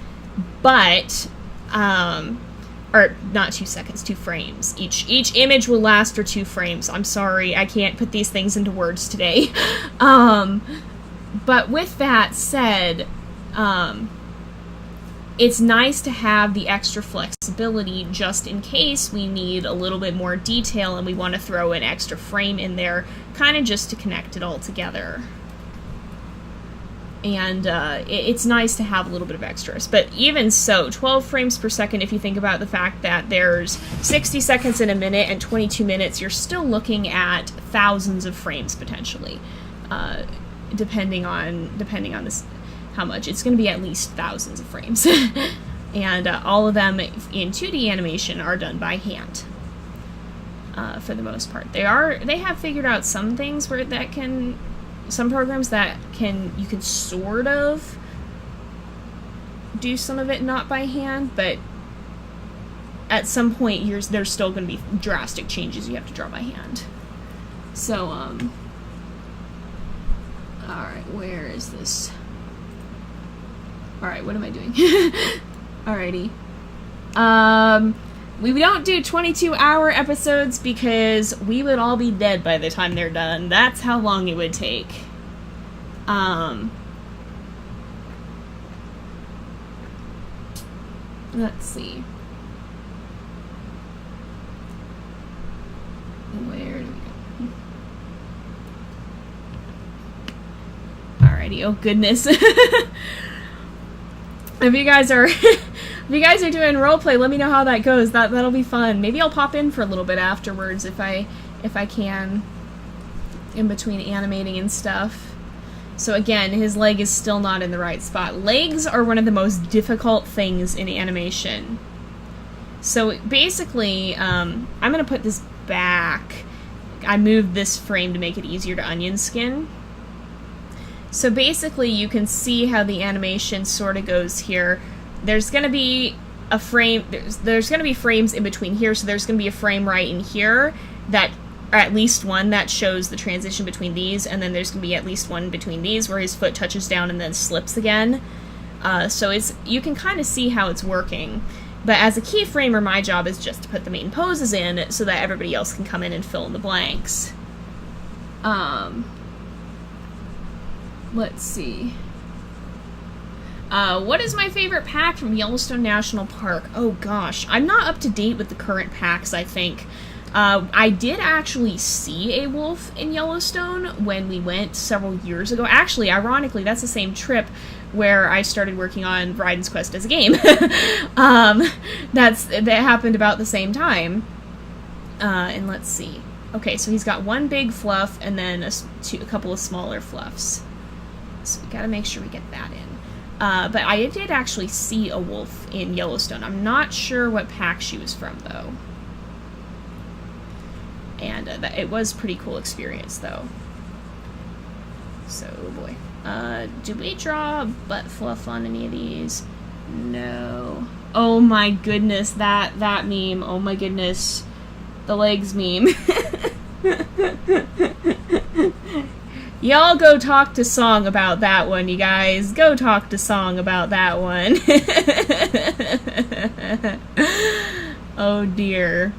but, or not 2 seconds, 2 frames. Each image will last for 2 frames. I'm sorry, I can't put these things into words today. But with that said, it's nice to have the extra flexibility just in case we need a little bit more detail and we want to throw an extra frame in there, kind of just to connect it all together. And it's nice to have a little bit of extras. But even so, 12 frames per second, if you think about the fact that there's 60 seconds in a minute and 22 minutes, you're still looking at thousands of frames potentially, depending on this, how much. It's going to be at least thousands of frames. And all of them in 2D animation are done by hand, for the most part. They have figured out some things where some programs that you can sort of do some of it not by hand, but at some point there's still going to be drastic changes you have to draw by hand. So, alright, where is this? Alright, what am I doing? Alrighty. We don't do 22-hour episodes because we would all be dead by the time they're done. That's how long it would take. Let's see. Where do we go? Alrighty, oh goodness. If you guys are doing roleplay, let me know how that goes. That'll be fun. Maybe I'll pop in for a little bit afterwards if I can, in between animating and stuff. So again, his leg is still not in the right spot. Legs are one of the most difficult things in animation. So basically, I'm gonna put this back. I moved this frame to make it easier to onion skin. So basically, you can see how the animation sort of goes here. There's going to be a frame, there's going to be frames in between here, so there's going to be a frame right in here, or at least one that shows the transition between these, and then there's going to be at least one between these where his foot touches down and then slips again. So you can kind of see how it's working. But as a keyframer, my job is just to put the main poses in so that everybody else can come in and fill in the blanks. Let's see. What is my favorite pack from Yellowstone National Park? Oh gosh, I'm not up to date with the current packs, I think. I did actually see a wolf in Yellowstone when we went several years ago. Actually, ironically, that's the same trip where I started working on Raiden's Quest as a game. That happened about the same time. And let's see. Okay, so he's got one big fluff and then a couple of smaller fluffs. So we gotta make sure we get that in. But I did actually see a wolf in Yellowstone. I'm not sure what pack she was from, though. And it was a pretty cool experience, though. So, oh boy. Do we draw butt fluff on any of these? No. Oh my goodness, that meme. Oh my goodness. The legs meme. Y'all go talk to Song about that one, you guys. Go talk to Song about that one. Oh dear.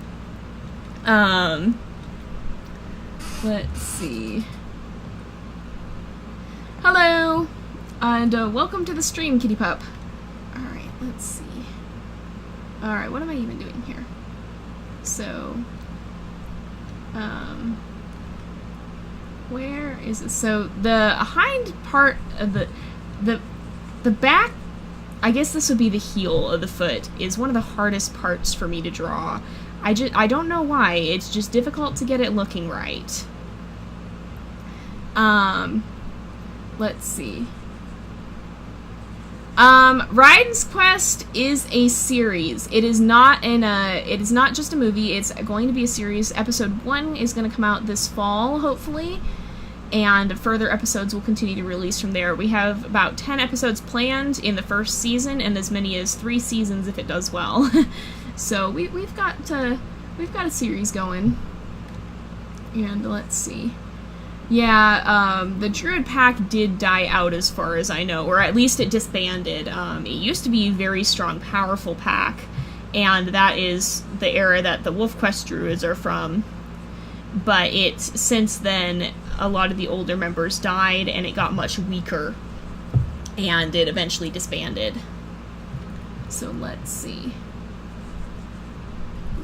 Let's see. Hello! And welcome to the stream, kitty pup. Alright, let's see. Alright, what am I even doing here? So, where is it? So, the hind part of the back, I guess this would be the heel of the foot, is one of the hardest parts for me to draw. I don't know why, it's just difficult to get it looking right. Let's see. Raiden's Quest is a series. It is not just a movie, it's going to be a series. Episode 1 is going to come out this fall, hopefully, and further episodes will continue to release from there. We have about 10 episodes planned in the first season, and as many as 3 seasons if it does well. So we've got a series going. And let's see. Yeah, the Druid pack did die out as far as I know, or at least it disbanded. It used to be a very strong, powerful pack, and that is the era that the Wolf Quest Druids are from. But since then, a lot of the older members died, and it got much weaker, and it eventually disbanded. So let's see.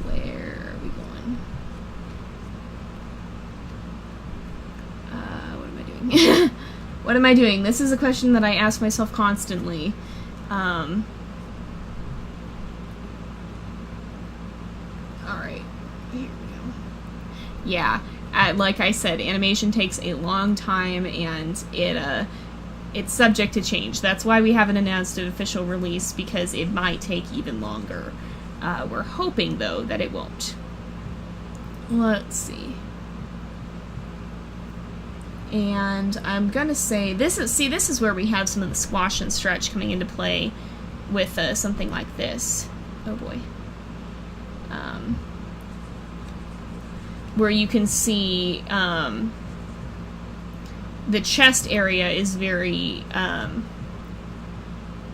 Where are we going? What am I doing? What am I doing? This is a question that I ask myself constantly. Alright. Here we go. Yeah, like I said, animation takes a long time, and it's subject to change. That's why we haven't announced an official release, because it might take even longer. We're hoping, though, that it won't. Let's see. And I'm gonna say, this is where we have some of the squash and stretch coming into play with something like this. Oh boy. Where you can see the chest area is very kind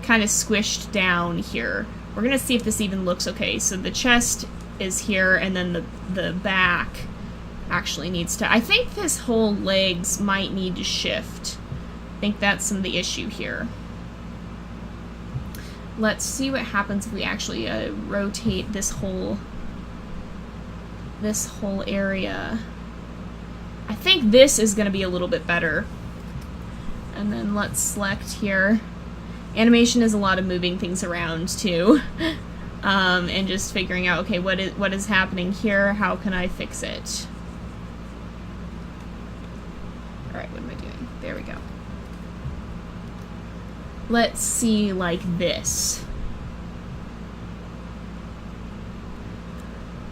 of squished down here. We're gonna see if this even looks okay. So the chest is here, and then the back actually needs to... I think this whole legs might need to shift. I think that's some of the issue here. Let's see what happens if we actually rotate this whole area. I think this is going to be a little bit better. And then let's select here. Animation is a lot of moving things around too. And just figuring out, okay, what is happening here? How can I fix it? Alright, what am I doing? There we go. Let's see, like this.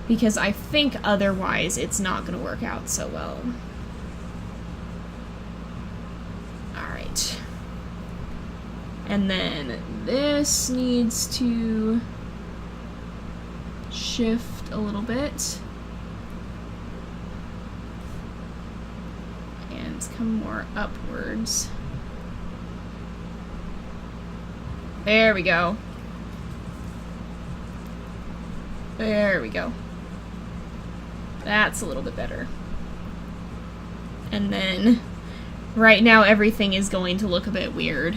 Because I think otherwise it's not going to work out so well. Alright. And then this needs to shift a little bit. And come more upwards. There we go. There we go. That's a little bit better. And then, right now everything is going to look a bit weird.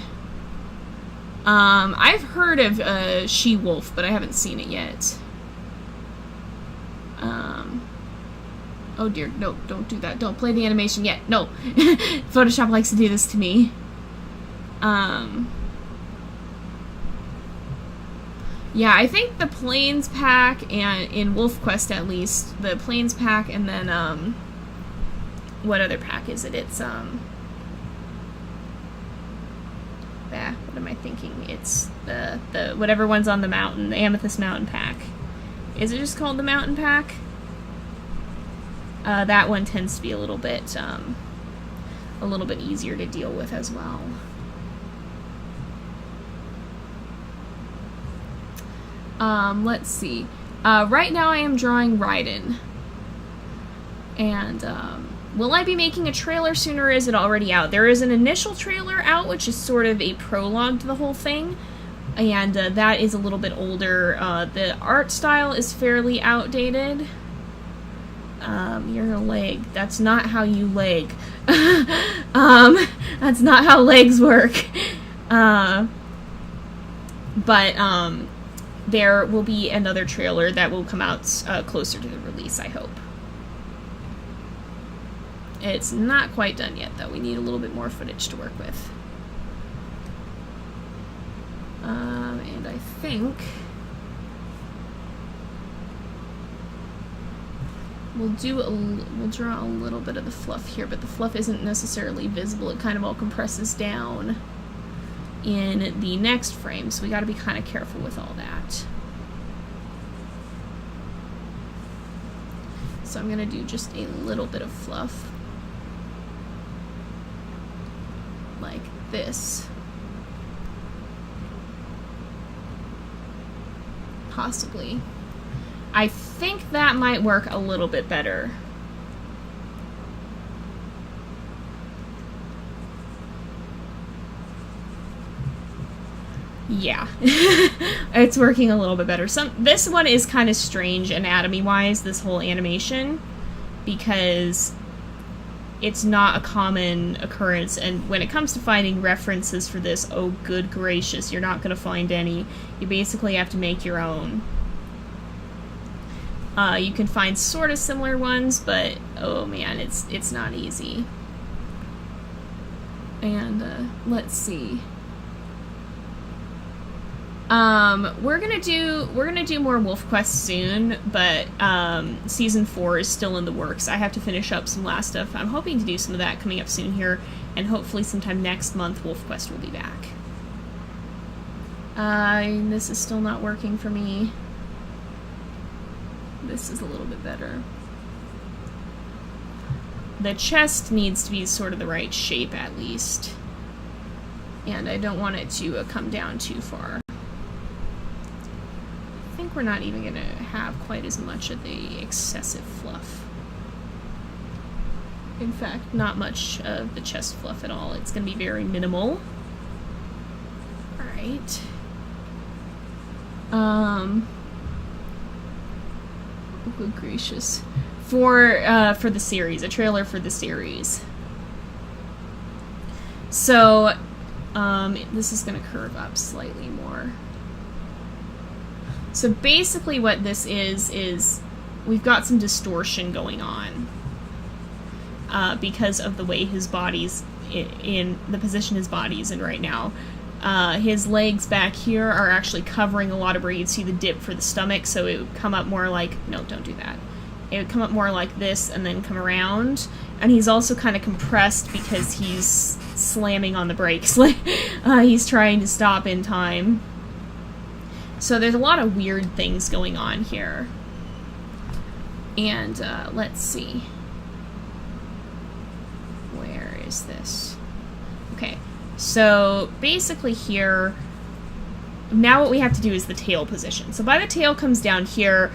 I've heard of She-Wolf, but I haven't seen it yet. Oh dear, no, don't do that. Don't play the animation yet. No. Photoshop likes to do this to me. Yeah, I think the Plains pack, and in Wolf Quest at least, the Plains pack, and then, what other pack is it? It's, what am I thinking? It's the whatever one's on the mountain, the Amethyst Mountain pack. Is it just called the Mountain pack? That one tends to be a little bit easier to deal with as well. Let's see. Right now I am drawing Raiden. And, will I be making a trailer soon, or is it already out? There is an initial trailer out, which is sort of a prologue to the whole thing. and that is a little bit older. The art style is fairly outdated. You're a leg. That's not how you leg. That's not how legs work. But there will be another trailer that will come out closer to the release, I hope. It's not quite done yet, though. We need a little bit more footage to work with. And I think we'll draw a little bit of the fluff here, but the fluff isn't necessarily visible. It kind of all compresses down in the next frame, so we got to be kind of careful with all that. So I'm going to do just a little bit of fluff. Like this. Possibly. I think that might work a little bit better. Yeah. It's working a little bit better. This one is kind of strange anatomy-wise, this whole animation, because it's not a common occurrence, and when it comes to finding references for this, oh good gracious, you're not going to find any. You basically have to make your own. You can find sort of similar ones, but oh man, it's not easy. And let's see. We're gonna do more Wolf Quest soon, but season 4 is still in the works. I have to finish up some last stuff. I'm hoping to do some of that coming up soon here, and hopefully sometime next month Wolf Quest will be back. This is still not working for me. This is a little bit better. The chest needs to be sort of the right shape at least, and I don't want it to come down too far. I think we're not even going to have quite as much of the excessive fluff. In fact, not much of the chest fluff at all. It's going to be very minimal. Alright. Oh, good gracious. For the series, a trailer for the series. So, this is going to curve up slightly more. So basically what this is we've got some distortion going on because of the way his body's in the position his body's in right now. His legs back here are actually covering a lot of where you'd see the dip for the stomach, so it would come up more like, no, don't do that. It would come up more like this and then come around. And he's also kind of compressed because he's slamming on the brakes. He's trying to stop in time. So there's a lot of weird things going on here. And let's see. Where is this? Okay, so basically here, now what we have to do is the tail position. So by the tail comes down here,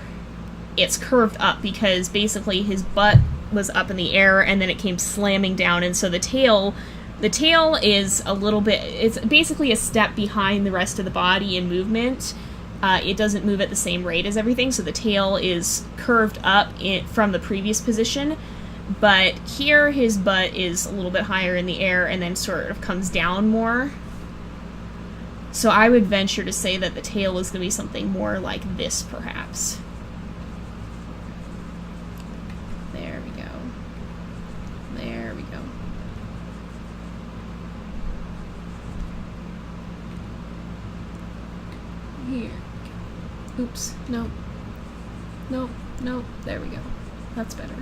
it's curved up because basically his butt was up in the air and then it came slamming down, and so the tail is a little bit, it's basically a step behind the rest of the body in movement. It doesn't move at the same rate as everything, so the tail is curved up from the previous position, but here his butt is a little bit higher in the air and then sort of comes down more. So I would venture to say that the tail is going to be something more like this, perhaps. There we go. There we go. Here. Oops. Nope. Nope. Nope. There we go. That's better.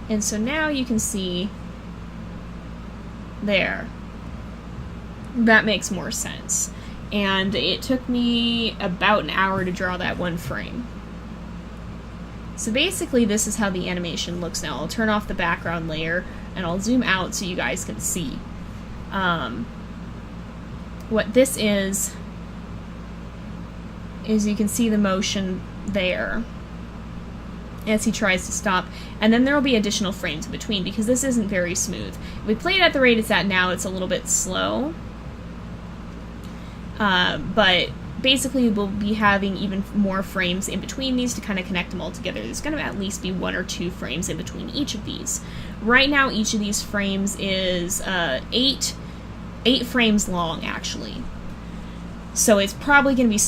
And so now you can see there. That makes more sense. And it took me about an hour to draw that one frame. So basically this is how the animation looks now. I'll turn off the background layer and I'll zoom out so you guys can see. What this is you can see the motion there as he tries to stop, and then there will be additional frames in between because this isn't very smooth. If we play it at the rate it's at now, it's a little bit slow. But basically we'll be having even more frames in between these to kind of connect them all together. There's going to at least be 1 or 2 frames in between each of these. Right now each of these frames is 8 frames long, actually. So it's probably going to be,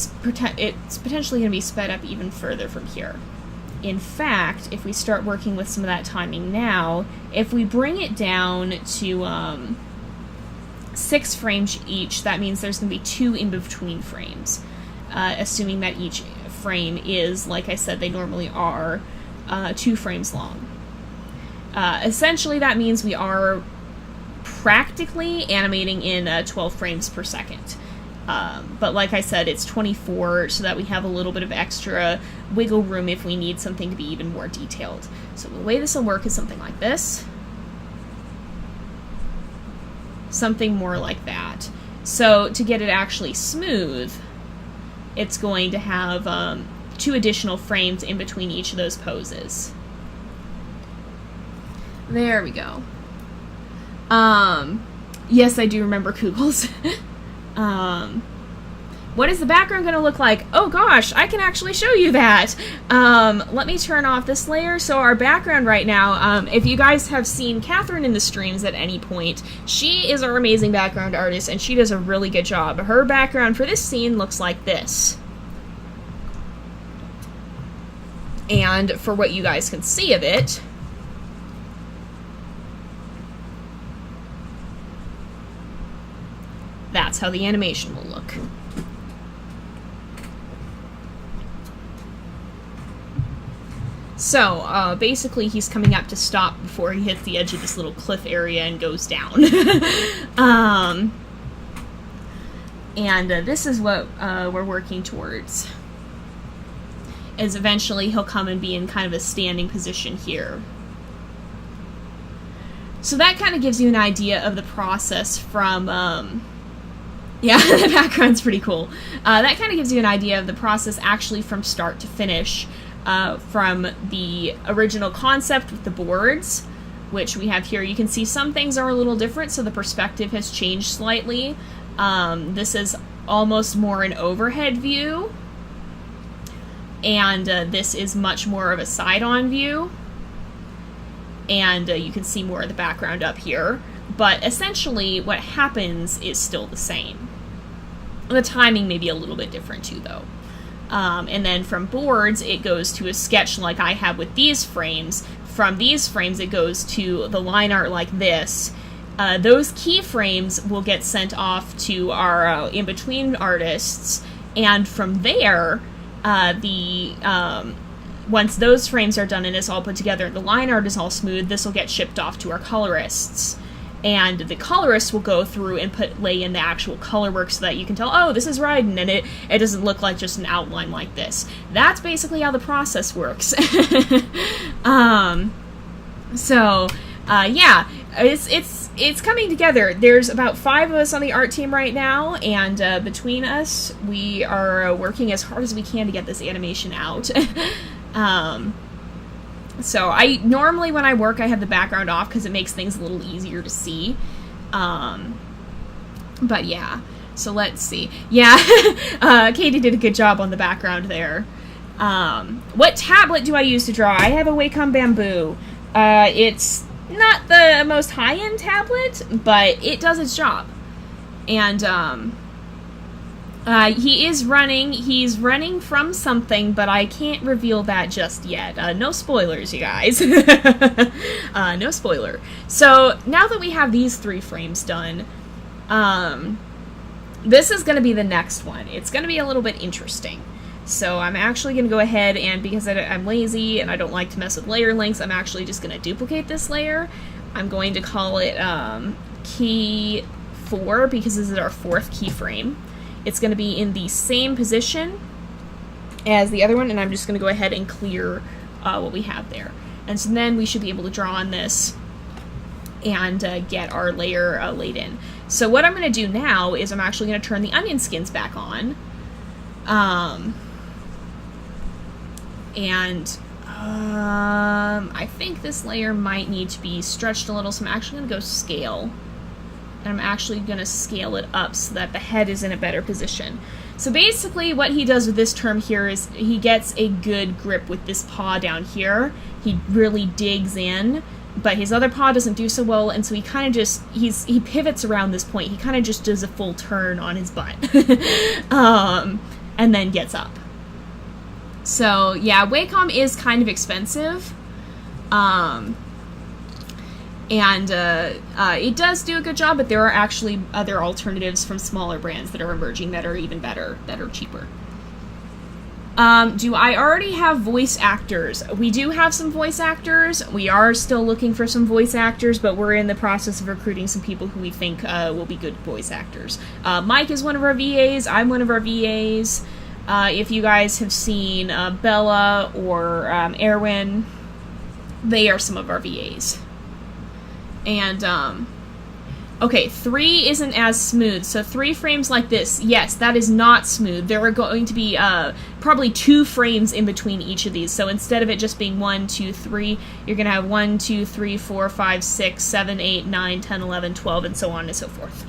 it's potentially going to be sped up even further from here. In fact, if we start working with some of that timing now, if we bring it down to 6 frames each, that means there's going to be 2 in-between frames, assuming that each frame is, like I said, they normally are 2 frames long. Essentially, that means we are practically animating in 12 frames per second. But like I said, it's 24, so that we have a little bit of extra wiggle room if we need something to be even more detailed. So the way this will work is something like this. Something more like that. So to get it actually smooth, it's going to have 2 additional frames in between each of those poses. There we go. Yes, I do remember Kugels. What is the background going to look like? Oh gosh, I can actually show you that. Let me turn off this layer. So our background right now, if you guys have seen Catherine in the streams at any point, she is our amazing background artist and she does a really good job. Her background for this scene looks like this. And for what you guys can see of it, that's how the animation will look. So, basically he's coming up to stop before he hits the edge of this little cliff area and goes down. And this is what we're working towards. Is eventually he'll come and be in kind of a standing position here. So that kind of gives you an idea of the process from, yeah, the background's pretty cool. That kind of gives you an idea of the process actually from start to finish, from the original concept with the boards, which we have here. You can see some things are a little different, so the perspective has changed slightly. This is almost more an overhead view, and this is much more of a side-on view. And you can see more of the background up here. But essentially, what happens is still the same. The timing may be a little bit different too, though. And then from boards, it goes to a sketch like I have with these frames. From these frames, it goes to the line art like this. Those keyframes will get sent off to our in-between artists. And from there, once those frames are done and it's all put together, the line art is all smooth, this will get shipped off to our colorists. And the colorists will go through and lay in the actual color work so that you can tell, oh, this is Raiden, and it doesn't look like just an outline like this. That's basically how the process works. Yeah, it's coming together. There's about 5 of us on the art team right now, and between us, we are working as hard as we can to get this animation out. So normally when I work, I have the background off because it makes things a little easier to see. But yeah, so let's see. Yeah, Katie did a good job on the background there. What tablet do I use to draw? I have a Wacom Bamboo. It's not the most high-end tablet, but it does its job. And, he's running from something, but I can't reveal that just yet. No spoilers, you guys. No spoiler. So, now that we have these 3 frames done, this is going to be the next one. It's going to be a little bit interesting. So I'm actually going to go ahead and, because I'm lazy and I don't like to mess with layer lengths, I'm actually just going to duplicate this layer. I'm going to call it key 4 because this is our 4th keyframe. It's going to be in the same position as the other one, and I'm just going to go ahead and clear what we have there. And so then we should be able to draw on this and get our layer laid in. So what I'm going to do now is I'm actually going to turn the onion skins back on. I think this layer might need to be stretched a little, so I'm actually going to go scale and I'm actually going to scale it up so that the head is in a better position. So basically what he does with this term here is he gets a good grip with this paw down here. He really digs in, but his other paw doesn't do so well, and so he kind of just, he pivots around this point. He kind of just does a full turn on his butt. And then gets up. So yeah, Wacom is kind of expensive. It does do a good job, but there are actually other alternatives from smaller brands that are emerging that are even better, that are cheaper. Do I already have voice actors? We do have some voice actors. We are still looking for some voice actors, but we're in the process of recruiting some people who we think will be good voice actors. Mike is one of our VAs. I'm one of our VAs. If you guys have seen Bella or Erwin, they are some of our VAs. And, okay, 3 isn't as smooth, so 3 frames like this, yes, that is not smooth. There are going to be, probably 2 frames in between each of these, so instead of it just being 1, 2, 3, you're gonna have 1, 2, 3, 4, 5, 6, 7, 8, 9, 10, 11, 12, and so on and so forth.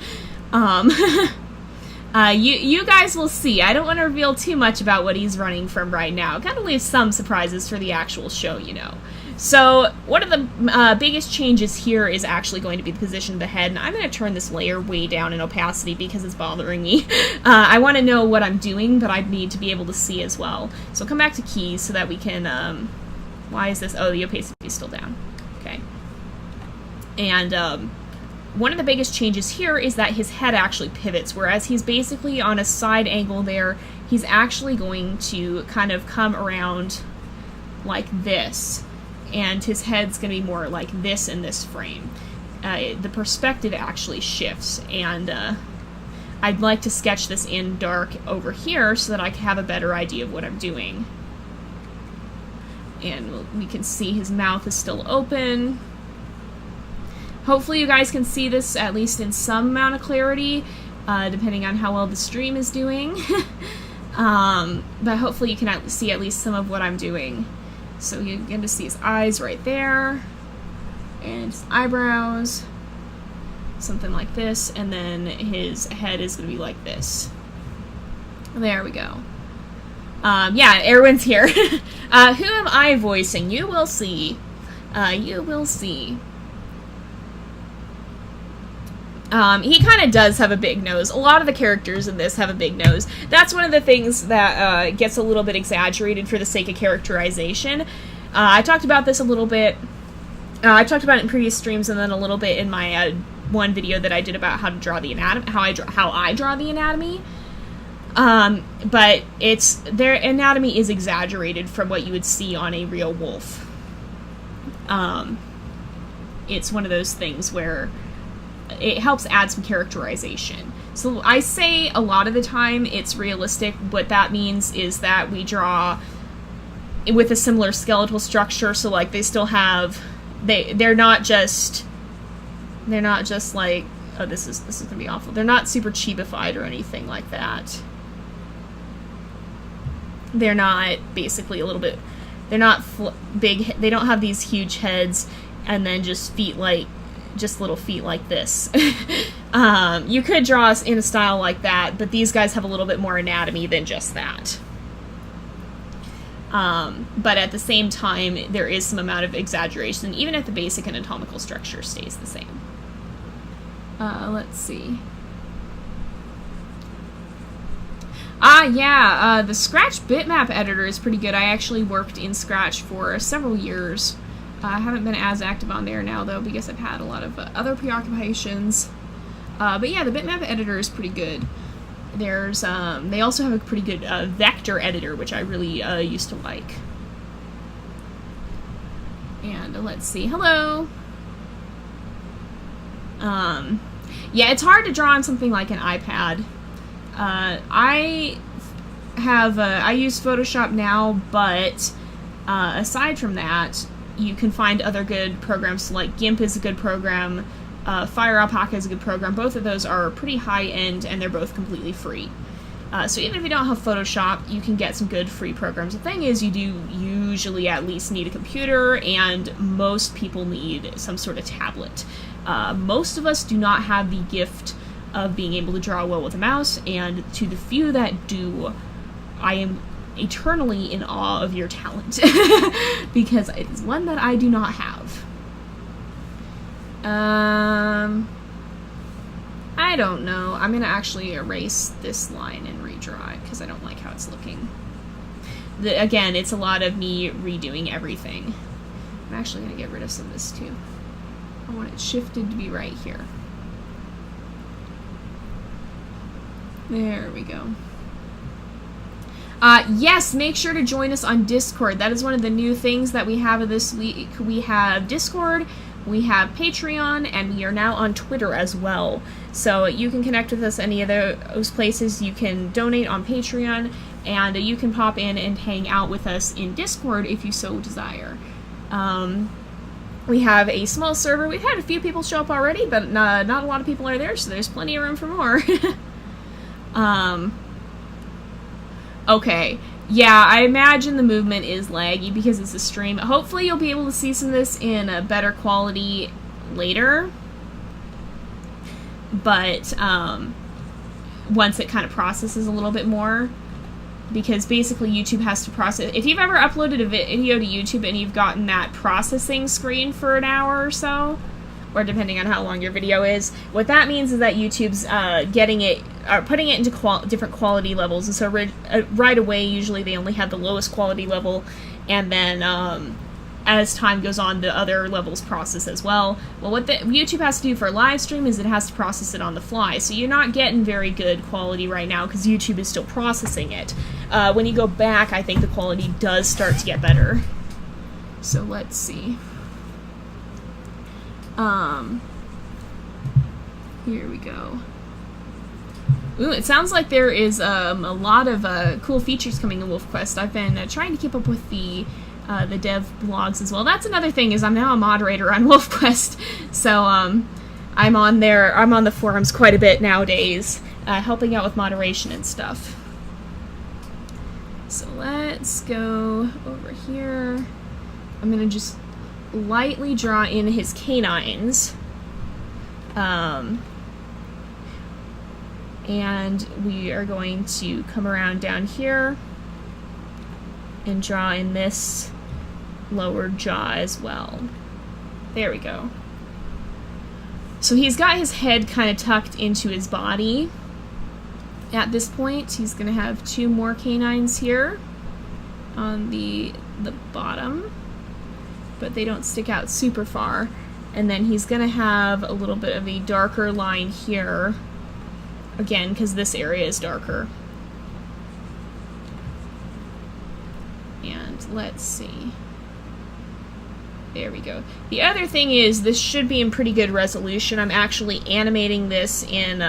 You guys will see. I don't want to reveal too much about what he's running from right now. Gotta leave some surprises for the actual show, you know. So, one of the biggest changes here is actually going to be the position of the head, and I'm going to turn this layer way down in opacity because it's bothering me. I want to know what I'm doing, but I need to be able to see as well. So come back to keys so that we can, why is this? Oh, the opacity is still down. Okay. And, one of the biggest changes here is that his head actually pivots, whereas he's basically on a side angle there, he's actually going to kind of come around like this. And his head's going to be more like this in this frame. The perspective actually shifts, and I'd like to sketch this in dark over here so that I can have a better idea of what I'm doing. And we can see his mouth is still open. Hopefully you guys can see this at least in some amount of clarity, depending on how well the stream is doing. But hopefully you can see at least some of what I'm doing. So you're going to see his eyes right there, and his eyebrows, something like this, and then his head is going to be like this. There we go. Yeah, Erwin's here. Who am I voicing? You will see. You will see. He kind of does have a big nose. A lot of the characters in this have a big nose. That's one of the things that gets a little bit exaggerated for the sake of characterization. I talked about this a little bit. I talked about it in previous streams, and then a little bit in my one video that I did about how to draw the anatomy, how I draw the anatomy. But their anatomy is exaggerated from what you would see on a real wolf. It's one of those things where it helps add some characterization. So I say a lot of the time it's realistic. What that means is that we draw with a similar skeletal structure, so like they still have, they're not just like, oh, this is gonna be awful. They're not super cheapified or anything like that. They're not basically a little bit, they're not big, they don't have these huge heads and then just feet like, just little feet like this. You could draw us in a style like that, but these guys have a little bit more anatomy than just that. But at the same time, there is some amount of exaggeration, even if the basic anatomical structure stays the same. Let's see. Yeah, the Scratch bitmap editor is pretty good. I actually worked in Scratch for several years. I haven't been as active on there now, though, because I've had a lot of other preoccupations. But yeah, the bitmap editor is pretty good. There's, they also have a pretty good vector editor, which I really used to like. And let's see, hello! Yeah, it's hard to draw on something like an iPad. I use Photoshop now, but aside from that, you can find other good programs, like GIMP is a good program, Fire Alpaca is a good program. Both of those are pretty high-end, and they're both completely free. So even if you don't have Photoshop, you can get some good free programs. The thing is, you do usually at least need a computer, and most people need some sort of tablet. Most of us do not have the gift of being able to draw well with a mouse, and to the few that do, I am eternally in awe of your talent, because it is one that I do not have. I don't know. I'm gonna actually erase this line and redraw it, because I don't like how it's looking. Again, it's a lot of me redoing everything. I'm actually gonna get rid of some of this too. I want it shifted to be right here. There we go. Yes, make sure to join us on Discord. That is one of the new things that we have this week. We have Discord, we have Patreon, and we are now on Twitter as well. So you can connect with us any of those places. You can donate on Patreon, and you can pop in and hang out with us in Discord if you so desire. We have a small server. We've had a few people show up already, but not a lot of people are there, so there's plenty of room for more. Okay. Yeah, I imagine the movement is laggy because it's a stream. Hopefully you'll be able to see some of this in a better quality later. But, once it kind of processes a little bit more. Because basically YouTube has to process... If you've ever uploaded a video to YouTube and you've gotten that processing screen for an hour or so, or depending on how long your video is, what that means is that YouTube's putting it into different quality levels, and so right away usually they only have the lowest quality level, and then as time goes on the other levels process as well. Well, what YouTube has to do for a live stream is it has to process it on the fly, so you're not getting very good quality right now because YouTube is still processing it. When you go back, I think the quality does start to get better. So let's see. Here we go. Ooh, it sounds like there is a lot of cool features coming in WolfQuest. I've been trying to keep up with the dev blogs as well. That's another thing, is I'm now a moderator on WolfQuest, so I'm on there. I'm on the forums quite a bit nowadays, helping out with moderation and stuff. So let's go over here. I'm gonna just lightly draw in his canines. And we are going to come around down here and draw in this lower jaw as well. There we go. So he's got his head kind of tucked into his body. At this point, he's going to have two more canines here on the bottom, but they don't stick out super far. And then he's going to have a little bit of a darker line here, again, because this area is darker. And let's see. There we go. The other thing is, this should be in pretty good resolution. I'm actually animating this in,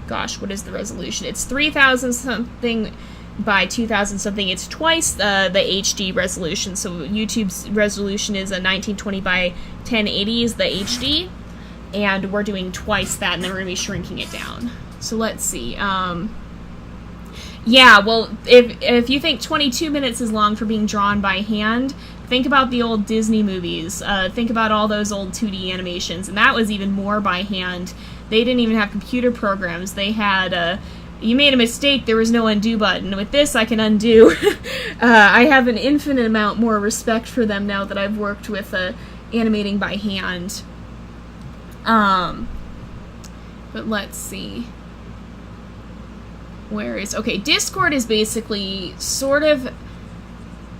gosh, what is the resolution? It's 3000 something by 2000 something. It's twice the HD resolution. So YouTube's resolution is a 1920 by 1080 is the HD, and we're doing twice that, and then we're going to be shrinking it down. So let's see. Yeah, well, if you think 22 minutes is long for being drawn by hand, think about the old Disney movies. Think about all those old 2D animations, and that was even more by hand. They didn't even have computer programs. They had, you made a mistake, there was no undo button. With this, I can undo. I have an infinite amount more respect for them now that I've worked with animating by hand. But let's see. Where is... Okay, Discord is basically sort of...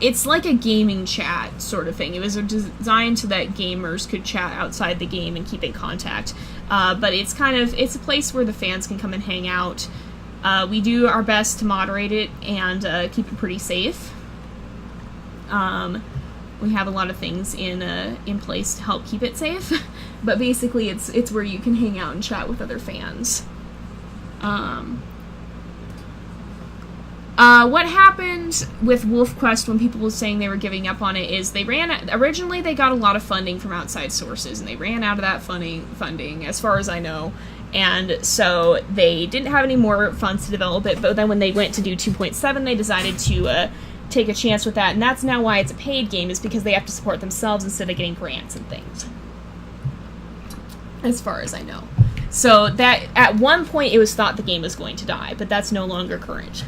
It's like a gaming chat sort of thing. It was designed so that gamers could chat outside the game and keep in contact. But it's kind of... It's a place where the fans can come and hang out. We do our best to moderate it and keep it pretty safe. We have a lot of things in place to help keep it safe. But basically, it's where you can hang out and chat with other fans. What happened with WolfQuest when people were saying they were giving up on it is originally they got a lot of funding from outside sources, and they ran out of that funding, as far as I know, And so they didn't have any more funds to develop it, but then when they went to do 2.7, they decided to take a chance with that, and that's now why it's a paid game, is because they have to support themselves instead of getting grants and things. As far as I know. So that, at one point, it was thought the game was going to die, but that's no longer current.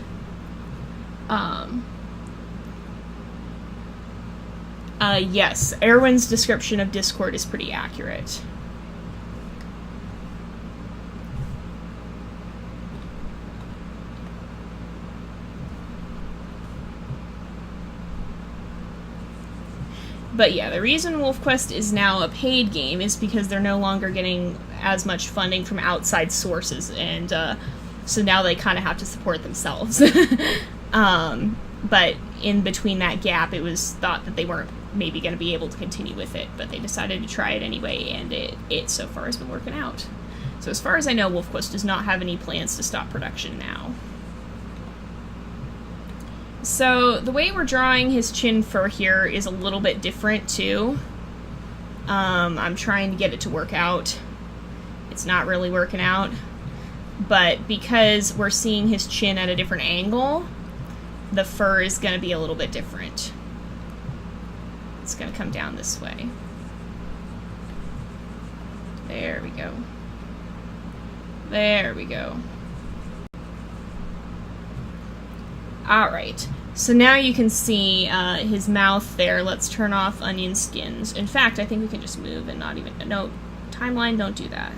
Yes, Erwin's description of Discord is pretty accurate. But yeah, the reason WolfQuest is now a paid game is because they're no longer getting as much funding from outside sources, and so now they kind of have to support themselves. But in between that gap, it was thought that they weren't maybe going to be able to continue with it, but they decided to try it anyway, and it so far has been working out. So as far as I know, WolfQuest does not have any plans to stop production now. So the way we're drawing his chin fur here is a little bit different too. I'm trying to get it to work out. It's not really working out. But because we're seeing his chin at a different angle, the fur is going to be a little bit different. It's going to come down this way. There we go. There we go. Alright, so now you can see his mouth there. Let's turn off onion skins. In fact, I think we can just move and not even... No, timeline, don't do that.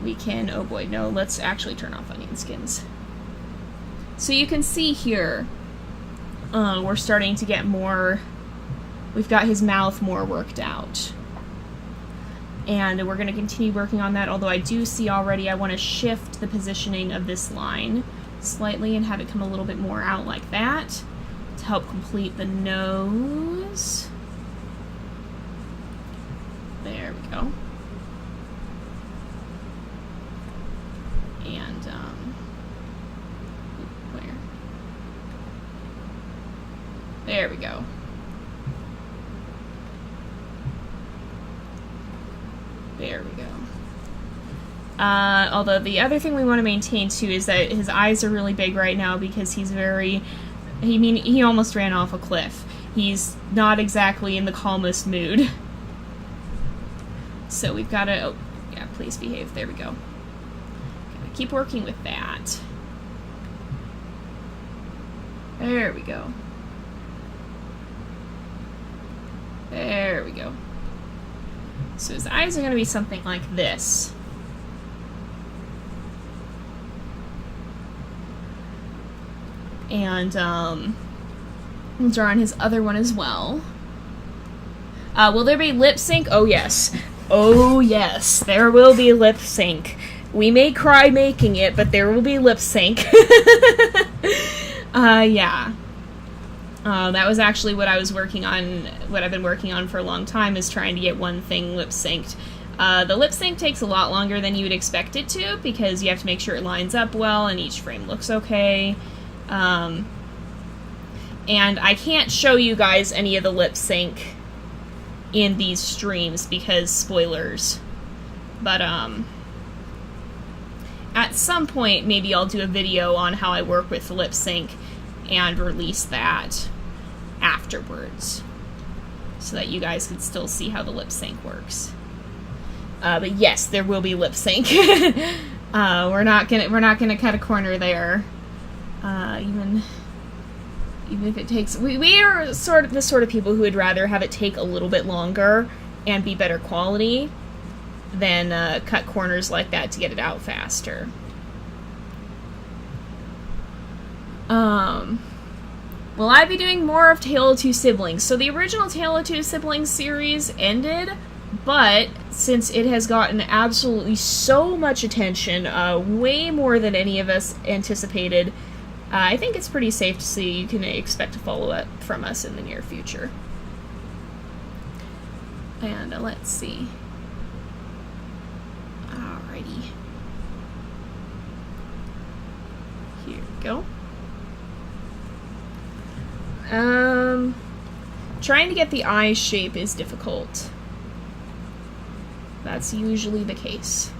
We can... Oh boy, no, let's actually turn off onion skins. So you can see here, we're starting to get more... We've got his mouth more worked out. And we're going to continue working on that, although I do see already I want to shift the positioning of this line slightly and have it come a little bit more out like that to help complete the nose. There we go. And where? There we go. There we go. Although the other thing we want to maintain too is that his eyes are really big right now because he's very... he almost ran off a cliff. He's not exactly in the calmest mood. So we've got to... Oh, yeah, please behave. There we go. Gotta keep working with that. There we go. There we go. So his eyes are going to be something like this. And, I'm drawing his other one as well. Will there be lip sync? Oh, yes. Oh, yes. There will be lip sync. We may cry making it, but there will be lip sync. Yeah. That was actually what I was working on, what I've been working on for a long time, is trying to get one thing lip synced. The lip sync takes a lot longer than you would expect it to, because you have to make sure it lines up well and each frame looks okay. And I can't show you guys any of the lip sync in these streams because spoilers. But, at some point, maybe I'll do a video on how I work with lip sync and release that afterwards, so that you guys can still see how the lip sync works. But yes, there will be lip sync. We're not gonna cut a corner there. Even if it takes... We are the sort of people who would rather have it take a little bit longer and be better quality than cut corners like that to get it out faster. Will I be doing more of Tale of Two Siblings? So the original Tale of Two Siblings series ended, but since it has gotten absolutely so much attention, way more than any of us anticipated, I think it's pretty safe to say you can expect a follow-up from us in the near future. And let's see. Alrighty. Here we go. Trying to get the eye shape is difficult. That's usually the case.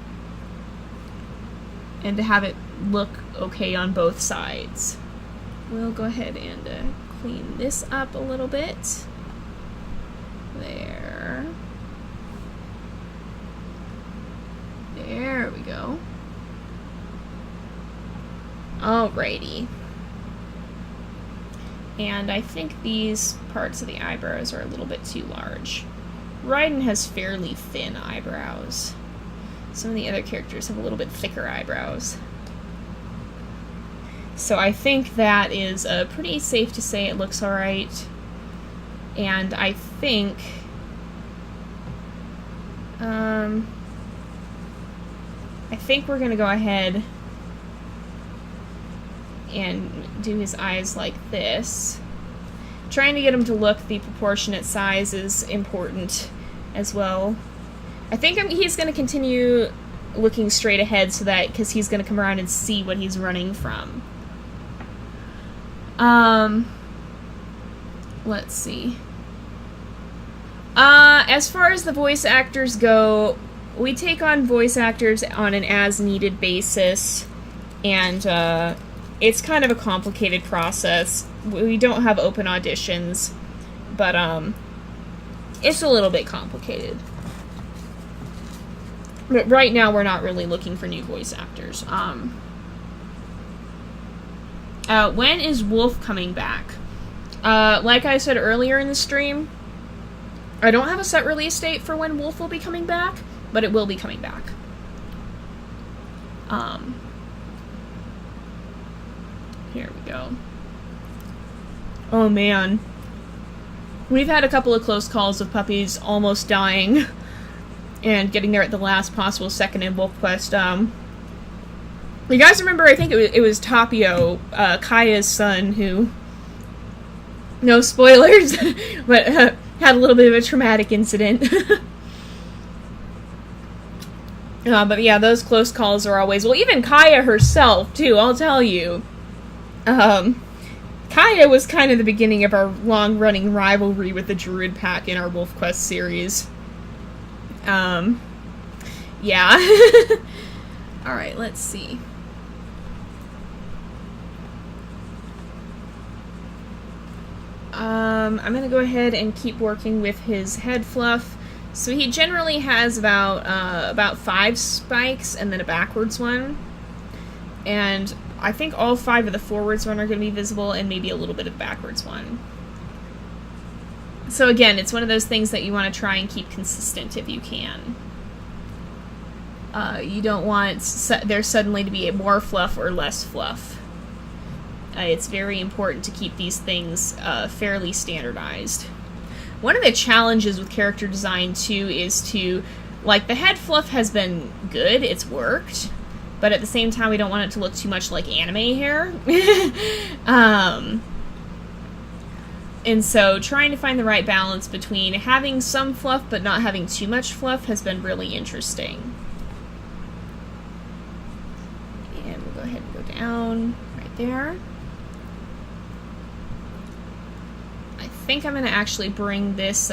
And to have it look okay on both sides. We'll go ahead and clean this up a little bit. There. There we go. Alrighty. And I think these parts of the eyebrows are a little bit too large. Raiden has fairly thin eyebrows. Some of the other characters have a little bit thicker eyebrows. So I think that is pretty safe to say it looks alright. And I think... I think we're going to go ahead and do his eyes like this. Trying to get him to look the proportionate size is important as well. I think he's going to continue looking straight ahead so that, because he's going to come around and see what he's running from. Let's see. As far as the voice actors go, we take on voice actors on an as-needed basis, and it's kind of a complicated process. We don't have open auditions, but it's a little bit complicated. But right now we're not really looking for new voice actors. When is Wolf coming back? Like I said earlier in the stream, I don't have a set release date for when Wolf will be coming back, but it will be coming back. Here we go. Oh man. We've had a couple of close calls of puppies almost dying and getting there at the last possible second in Wolf Quest. You guys remember, I think it was Tapio, Kaya's son, who, no spoilers, but had a little bit of a traumatic incident. But yeah, those close calls are always, well, even Kaya herself, too, I'll tell you. Kaya was kind of the beginning of our long-running rivalry with the Druid Pack in our Wolf Quest series. Yeah. Alright, let's see. I'm gonna go ahead and keep working with his head fluff. So he generally has about 5 spikes and then a backwards one. And I think all 5 of the forwards one are going to be visible and maybe a little bit of the backwards one. So again, it's one of those things that you want to try and keep consistent if you can. You don't want there suddenly to be more fluff or less fluff. It's very important to keep these things fairly standardized. One of the challenges with character design, too, is to, like, the head fluff has been good, it's worked, but at the same time we don't want it to look too much like anime hair. And so trying to find the right balance between having some fluff but not having too much fluff has been really interesting. And we'll go ahead and go down right there. I think I'm going to actually bring this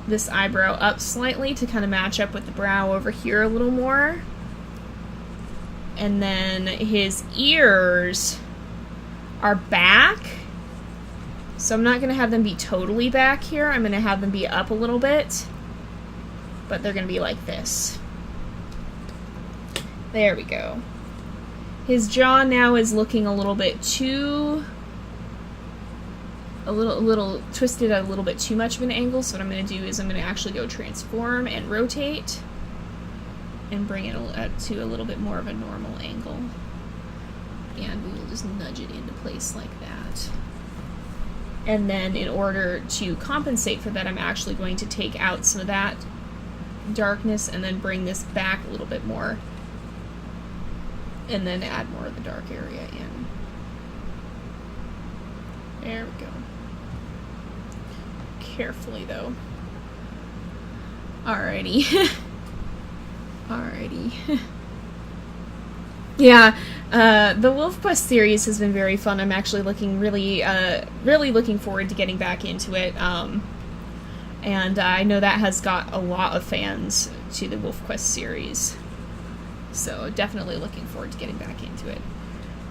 this eyebrow up slightly to kind of match up with the brow over here a little more. And then his ears are back. So I'm not going to have them be totally back here. I'm going to have them be up a little bit. But they're going to be like this. There we go. His jaw now is looking a little bit too... a little twisted at a little bit too much of an angle, so what I'm going to do is I'm going to actually go transform and rotate and bring it to a little bit more of a normal angle. And we will just nudge it into place like that. And then in order to compensate for that, I'm actually going to take out some of that darkness and then bring this back a little bit more. And then add more of the dark area in. There we go. Carefully, though. Alrighty. Alrighty. Yeah, the Wolf Quest series has been very fun. I'm actually looking really looking forward to getting back into it. And I know that has got a lot of fans to the WolfQuest series. So definitely looking forward to getting back into it.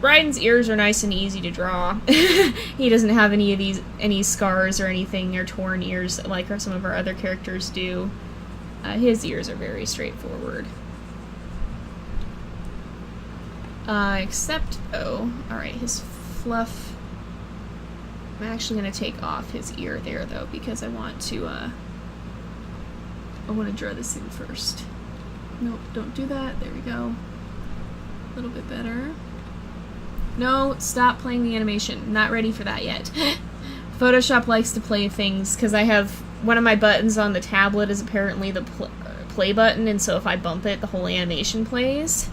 Raiden's ears are nice and easy to draw. He doesn't have any scars or anything, or torn ears like some of our other characters do. His ears are very straightforward. Except, alright, his fluff. I'm actually going to take off his ear there, though, because I want to draw this in first. Nope, don't do that. There we go. A little bit better. No, stop playing the animation. Not ready for that yet. Photoshop likes to play things, because I have one of my buttons on the tablet is apparently the play button, and so if I bump it, the whole animation plays.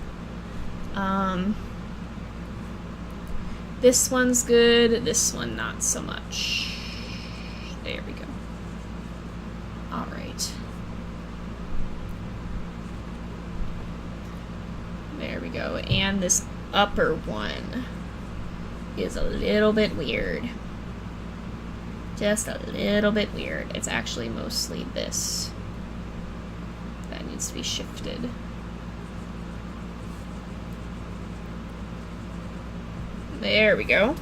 This one's good, this one not so much. There we go. Alright. There we go, and this upper one is a little bit weird. Just a little bit weird. It's actually mostly this that needs to be shifted. There we go.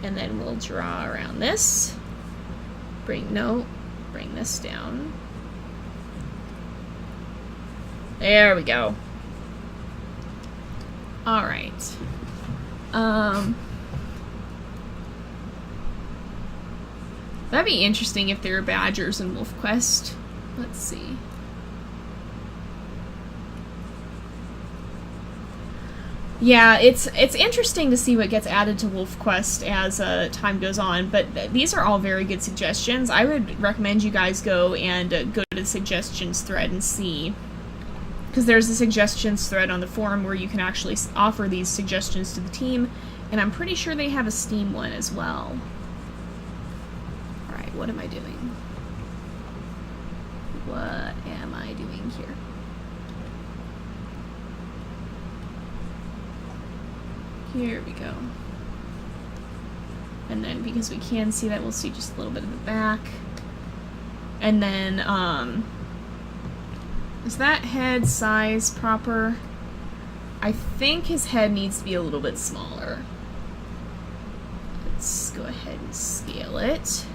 And then we'll draw around this. Bring this down. There we go. Alright. That'd be interesting if there are badgers in WolfQuest. Let's see. Yeah, it's interesting to see what gets added to WolfQuest as time goes on, but these are all very good suggestions. I would recommend you guys go and go to the suggestions thread and see, because there's a suggestions thread on the forum where you can actually offer these suggestions to the team, and I'm pretty sure they have a Steam one as well. Alright, what am I doing? What am I doing here? Here we go. And then, because we can see that, we'll see just a little bit of the back. And then, is that head size proper? I think his head needs to be a little bit smaller. Let's go ahead and scale it.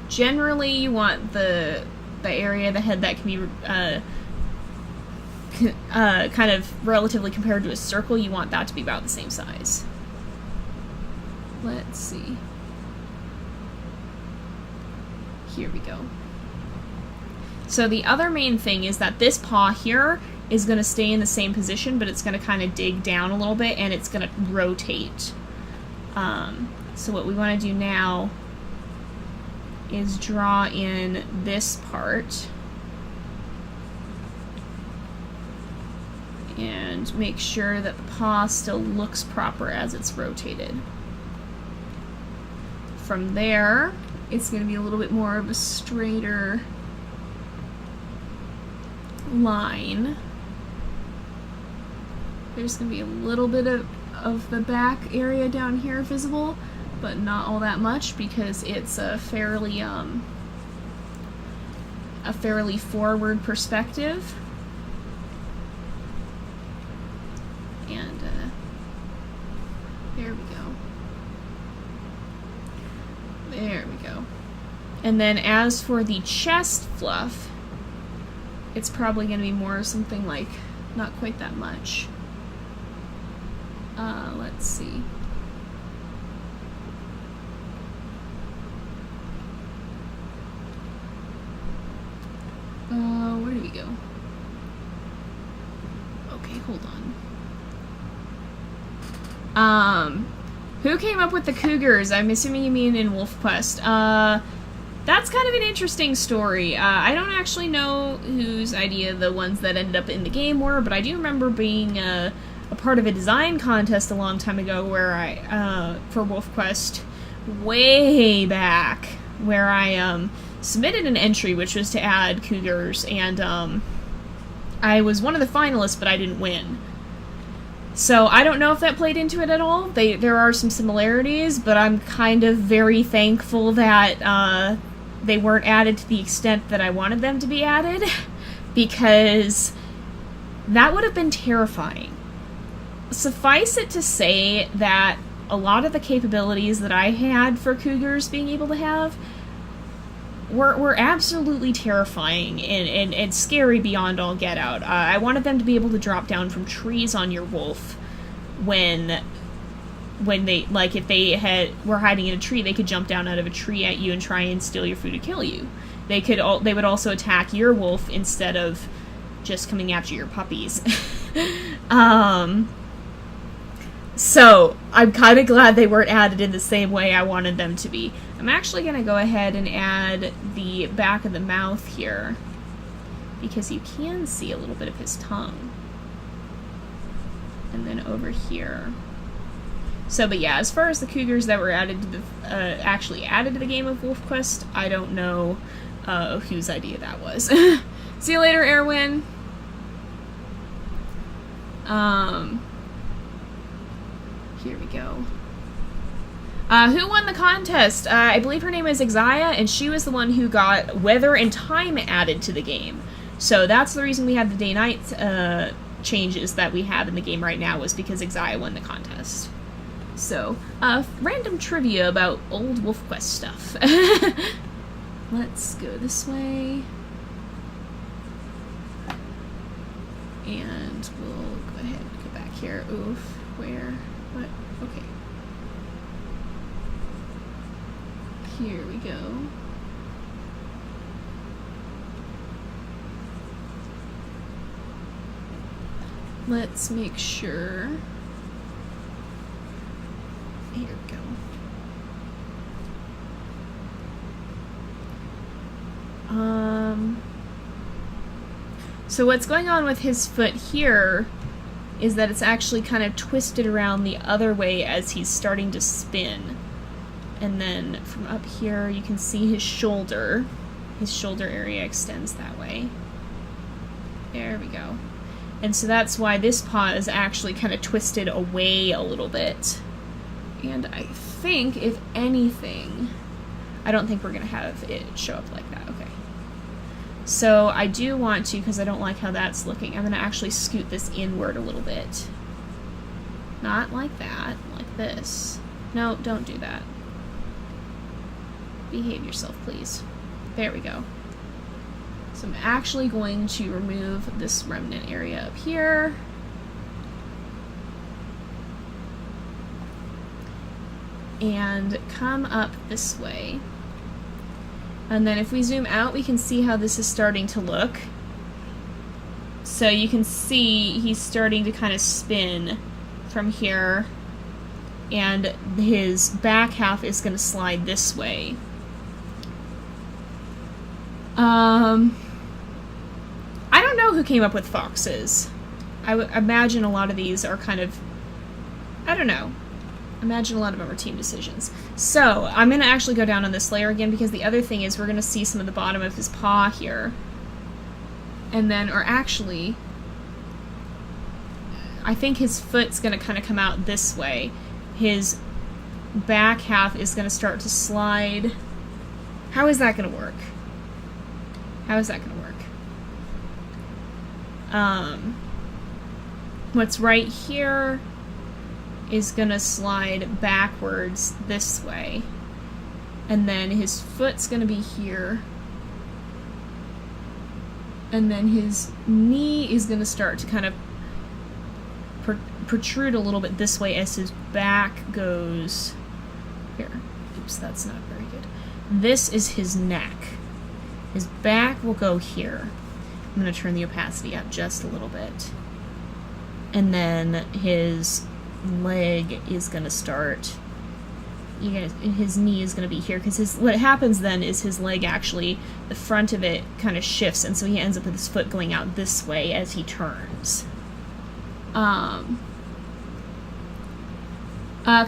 Generally, you want the area of the head that can be kind of relatively compared to a circle, you want that to be about the same size. Let's see. Here we go. So the other main thing is that this paw here is going to stay in the same position, but it's going to kind of dig down a little bit, and it's going to rotate. So what we want to do now is draw in this part and make sure that the paw still looks proper as it's rotated. From there, it's going to be a little bit more of a straighter line. There's going to be a little bit of the back area down here visible, but not all that much, because it's a fairly forward perspective. And there we go. There we go. And then as for the chest fluff, it's probably going to be more something like, not quite that much. Let's see. Where do we go? Okay, hold on. Who came up with the cougars? I'm assuming you mean in WolfQuest. That's kind of an interesting story. I don't actually know whose idea the ones that ended up in the game were, but I do remember being a part of a design contest a long time ago where I, for WolfQuest, way back, where I submitted an entry which was to add cougars, and I was one of the finalists, but I didn't win. So I don't know if that played into it at all. There are some similarities, but I'm kind of very thankful that they weren't added to the extent that I wanted them to be added, because that would have been terrifying. Suffice it to say that a lot of the capabilities that I had for cougars being able to have were absolutely terrifying and scary beyond all get out. I wanted them to be able to drop down from trees on your wolf when they, like, if they were hiding in a tree, they could jump down out of a tree at you and try and steal your food and kill you. They would also attack your wolf instead of just coming after your puppies. So I'm kind of glad they weren't added in the same way I wanted them to be. I'm actually going to go ahead and add the back of the mouth here, because you can see a little bit of his tongue. And then over here. So, but yeah, as far as the cougars that were added to the, actually added to the game of Wolf Quest, I don't know whose idea that was. See you later, Erwin. Here we go. Who won the contest? I believe her name is Exia, and she was the one who got weather and time added to the game. So that's the reason we had the day-night changes that we have in the game right now, was because Exia won the contest. So, random trivia about old Wolf Quest stuff. Let's go this way. And we'll go ahead and go back here. Oof. Where? What? Okay. Here we go. Let's make sure. Here we go. So what's going on with his foot here is that it's actually kind of twisted around the other way as he's starting to spin. And then from up here you can see his shoulder. His shoulder area extends that way. There we go. And so that's why this paw is actually kind of twisted away a little bit. And I think, if anything, I don't think we're going to have it show up like that. Okay. So I do want to, because I don't like how that's looking, I'm going to actually scoot this inward a little bit. Not like that, like this. No, don't do that. Behave yourself, please. There we go. So I'm actually going to remove this remnant area up here. And come up this way. And then if we zoom out, we can see how this is starting to look. So you can see he's starting to kind of spin from here, and his back half is going to slide this way. I don't know who came up with foxes. I would imagine a lot of these are kind of, I don't know. Imagine a lot of them are team decisions. So, I'm going to actually go down on this layer again, because the other thing is we're going to see some of the bottom of his paw here. And then, or actually, I think his foot's going to kind of come out this way. His back half is going to start to slide. How is that going to work? How is that going to work? What's right here is gonna slide backwards this way, and then his foot's gonna be here, and then his knee is gonna start to kind of protrude a little bit this way as his back goes here. Oops, that's not very good. This is his neck. His back will go here. I'm gonna turn the opacity up just a little bit, and then his leg is going to start, his knee is going to be here, because what happens then is his leg actually, the front of it kind of shifts, and so he ends up with his foot going out this way as he turns.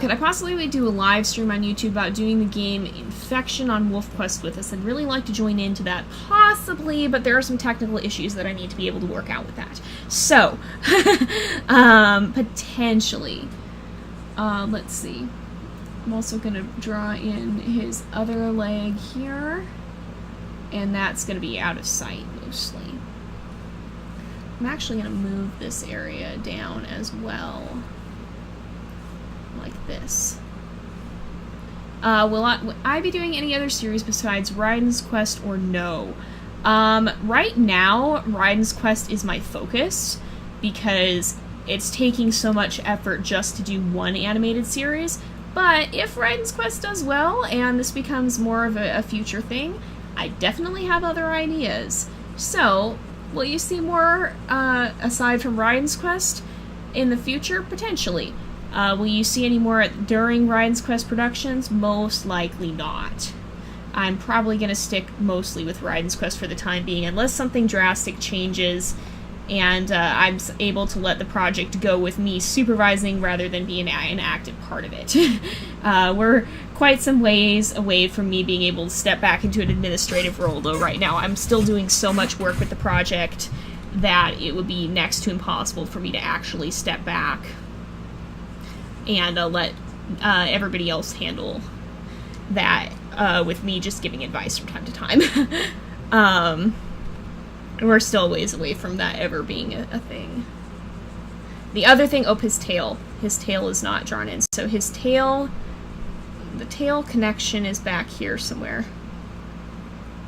Could I possibly do a live stream on YouTube about doing the game Infection on Wolf Quest with us? I'd really like to join into that, possibly, but there are some technical issues that I need to be able to work out with that. So, potentially. Let's see. I'm also going to draw in his other leg here. and that's going to be out of sight mostly. I'm actually going to move this area down as well, like this. Will I be doing any other series besides Raiden's Quest or no? Right now, Raiden's Quest is my focus because it's taking so much effort just to do one animated series. But if Raiden's Quest does well and this becomes more of a future thing, I definitely have other ideas. So, will you see more aside from Raiden's Quest in the future? Potentially. Will you see any more during Raiden's Quest productions? Most likely not. I'm probably going to stick mostly with Raiden's Quest for the time being, unless something drastic changes and I'm able to let the project go with me supervising rather than being an active part of it. We're quite some ways away from me being able to step back into an administrative role, though right now I'm still doing so much work with the project that it would be next to impossible for me to actually step back and let everybody else handle that with me just giving advice from time to time. We're still a ways away from that ever being a thing. The other thing, his tail. His tail is not drawn in. So his tail, the tail connection is back here somewhere.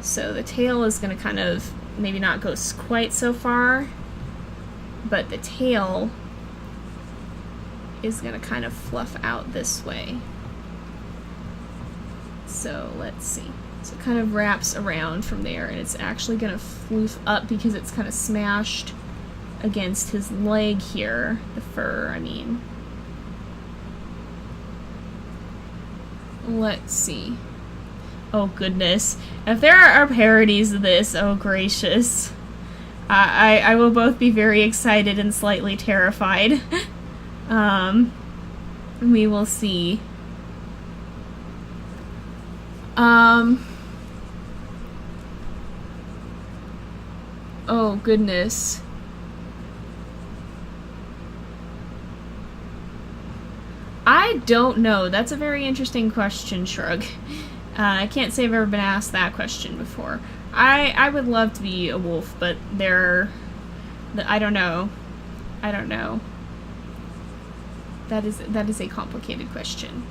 So the tail is going to kind of maybe not go quite so far, but the tail is going to kind of fluff out this way. So let's see. So it kind of wraps around from there, and it's actually going to floof up because it's kind of smashed against his leg here. The fur, I mean. Let's see. Oh goodness. If there are parodies of this, oh gracious. I will both be very excited and slightly terrified. We will see. Oh goodness. I don't know. That's a very interesting question, Shrug. I can't say I've ever been asked that question before. I would love to be a wolf, but I don't know. I don't know. That is a complicated question.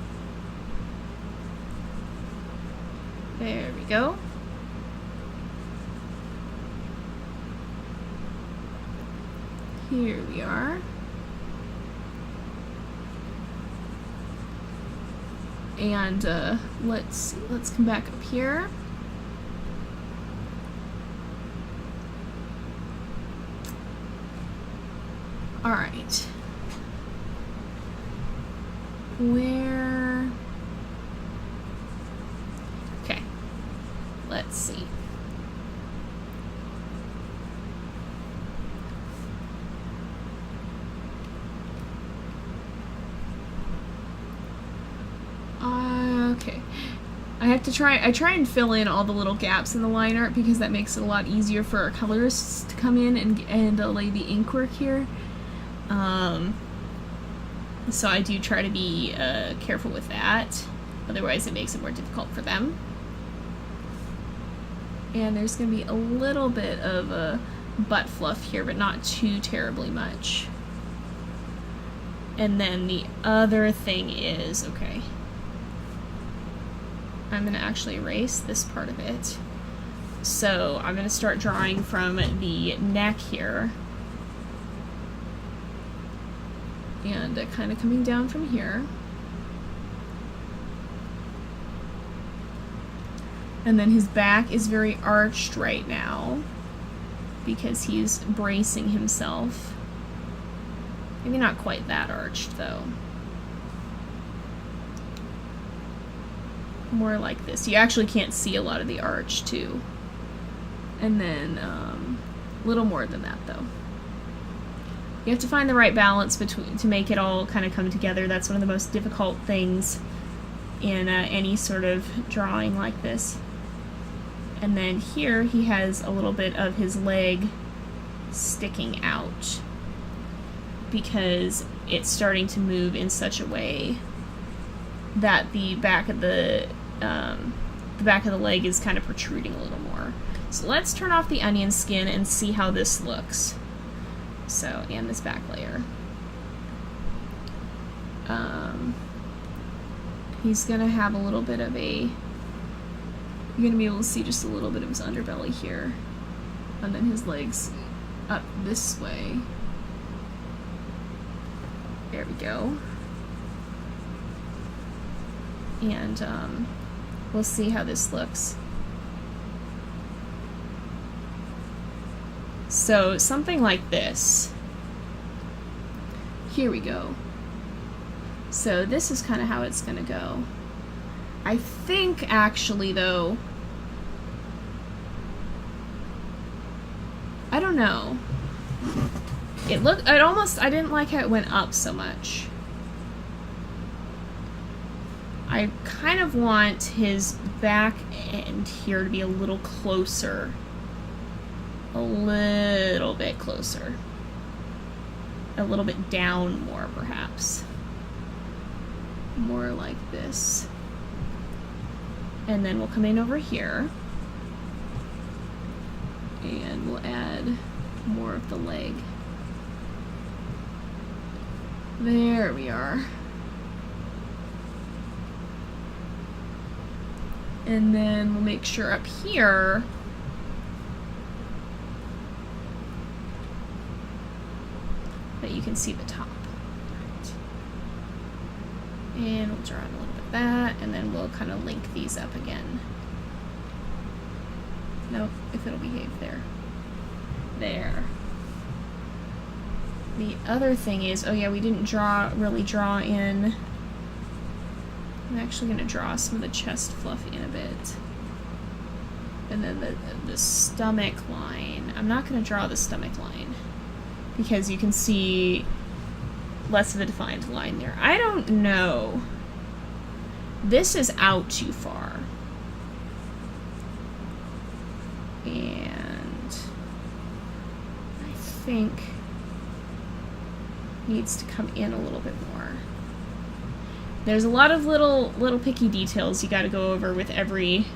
There we go. Here we are. And let's see, let's come back up here. All right. Where? Okay. Let's see. Okay. I try and fill in all the little gaps in the line art because that makes it a lot easier for our colorists to come in and lay the ink work here. So I do try to be careful with that. Otherwise it makes it more difficult for them. And there's going to be a little bit of a butt fluff here, but not too terribly much. And then the other thing is, okay, I'm going to actually erase this part of it. So I'm going to start drawing from the neck here. And kind of coming down from here. And then his back is very arched right now because he's bracing himself. Maybe not quite that arched though. More like this. You actually can't see a lot of the arch too. And then a little more than that though. You have to find the right balance to make it all kind of come together. That's one of the most difficult things in any sort of drawing like this. And then here he has a little bit of his leg sticking out because it's starting to move in such a way that the back of the the back of the leg is kind of protruding a little more. So let's turn off the onion skin and see how this looks. So, and this back layer. He's gonna have a little bit of a... You're gonna be able to see just a little bit of his underbelly here. And then his legs up this way. There we go. And we'll see how this looks. So something like this. Here we go. So this is kind of how it's gonna go. I think actually though, I don't know. I didn't like how it went up so much. I kind of want his back end here to be a little closer. A little bit closer. A little bit down more, perhaps. More like this. And then we'll come in over here. And we'll add more of the leg. There we are. And then we'll make sure up here that you can see the top. Right. And we'll draw in a little bit of that, and then we'll kind of link these up again. Nope, if it'll behave there. There. The other thing is, oh yeah, we didn't really draw in. I'm actually going to draw some of the chest fluff in a bit. And then the stomach line. I'm not going to draw the stomach line because you can see less of a defined line there. I don't know. This is out too far. And I think needs to come in a little bit more. There's a lot of little picky details you got to go over with every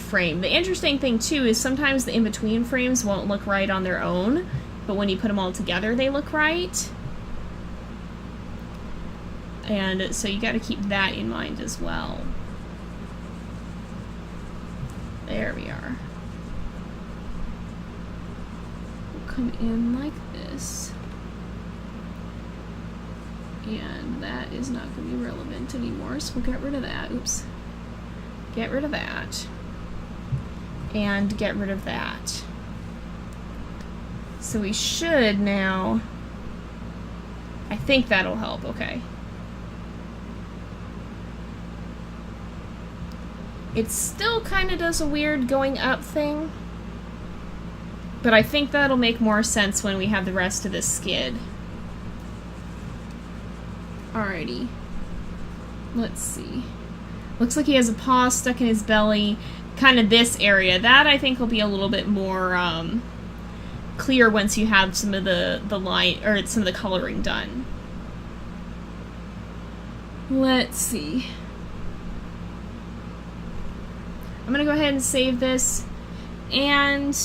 frame. The interesting thing too is sometimes the in-between frames won't look right on their own, but when you put them all together they look right. And so you got to keep that in mind as well. There we are. We'll come in like this. And that is not going to be relevant anymore, so we'll get rid of that. Oops. Get rid of that. And get rid of that. So we should now... I think that'll help, okay. It still kind of does a weird going up thing, but I think that'll make more sense when we have the rest of this skid. Alrighty. Let's see. Looks like he has a paw stuck in his belly. Kind of this area. That I think will be a little bit more clear once you have some of the line or some of the coloring done. Let's see. I'm gonna go ahead and save this, and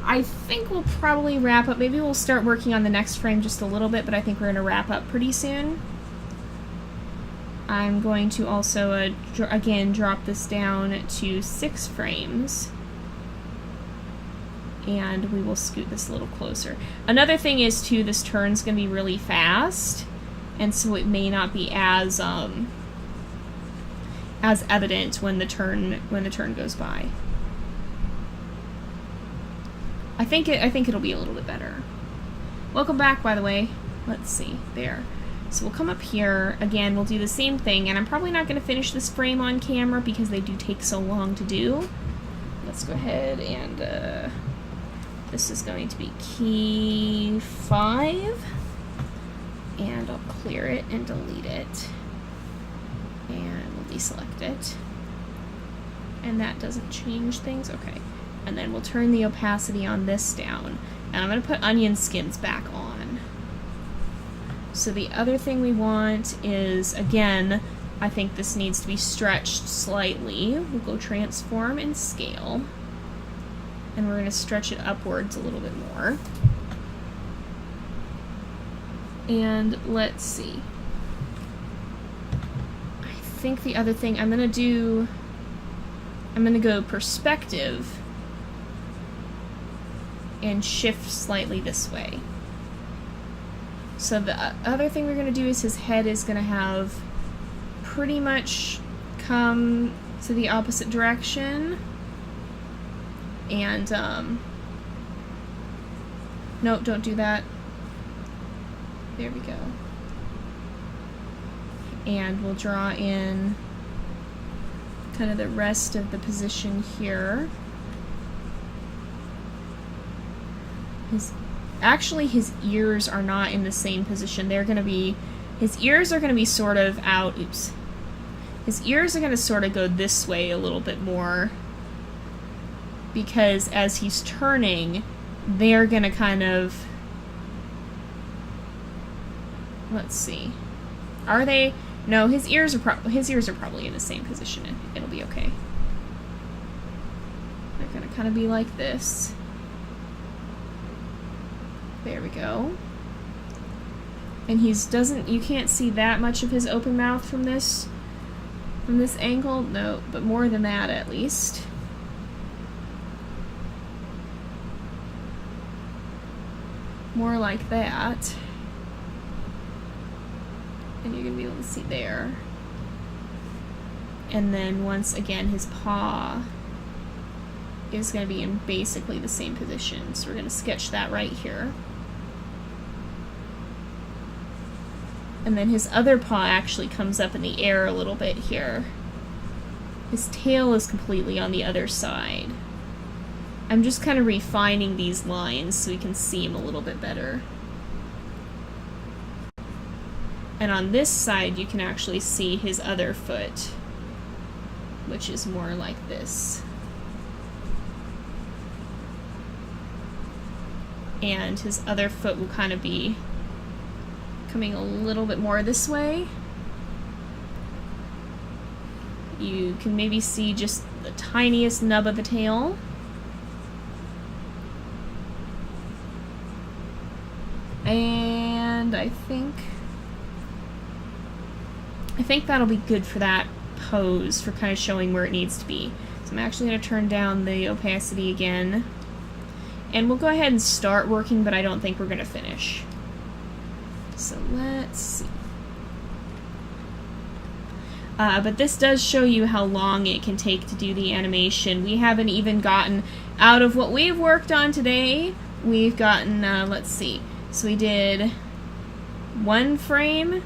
I think we'll probably wrap up. Maybe we'll start working on the next frame just a little bit, but I think we're gonna wrap up pretty soon. I'm going to also, again, drop this down to 6 frames. And we will scoot this a little closer. Another thing is, too, this turn's going to be really fast. And so it may not be as evident when the turn goes by. I think it'll be a little bit better. Welcome back, by the way. Let's see. There. So we'll come up here, again, we'll do the same thing, and I'm probably not going to finish this frame on camera because they do take so long to do. Let's go ahead and, this is going to be key 5, and I'll clear it and delete it, and we'll deselect it, and that doesn't change things, okay. And then we'll turn the opacity on this down, and I'm going to put onion skins back on. So the other thing we want is, again, I think this needs to be stretched slightly. We'll go transform and scale. And we're going to stretch it upwards a little bit more. And let's see. I think the other thing I'm going to go perspective and shift slightly this way. So the other thing we're going to do is his head is going to have pretty much come to the opposite direction. And, no, don't do that. There we go. And we'll draw in kind of the rest of the position here. Actually, his ears are not in the same position. They're going to be... His ears are going to be sort of out... Oops. His ears are going to sort of go this way a little bit more. Because as he's turning, they're going to kind of... Let's see. Are they... No, his ears are probably in the same position. It'll be okay. They're going to kind of be like this. There we go. And you can't see that much of his open mouth from this angle. No, but more than that at least. More like that. And you're going to be able to see there. And then once again, his paw is going to be in basically the same position. So we're going to sketch that right here. And then his other paw actually comes up in the air a little bit here. His tail is completely on the other side. I'm just kind of refining these lines so we can see him a little bit better. And on this side, you can actually see his other foot, which is more like this. And his other foot will kind of be coming a little bit more this way. You can maybe see just the tiniest nub of the tail. And I think that'll be good for that pose, for kind of showing where it needs to be. So I'm actually going to turn down the opacity again. And we'll go ahead and start working, but I don't think we're going to finish. So let's see. But this does show you how long it can take to do the animation. We haven't even gotten out of what we've worked on today. We've gotten, let's see. So we did 1 frame,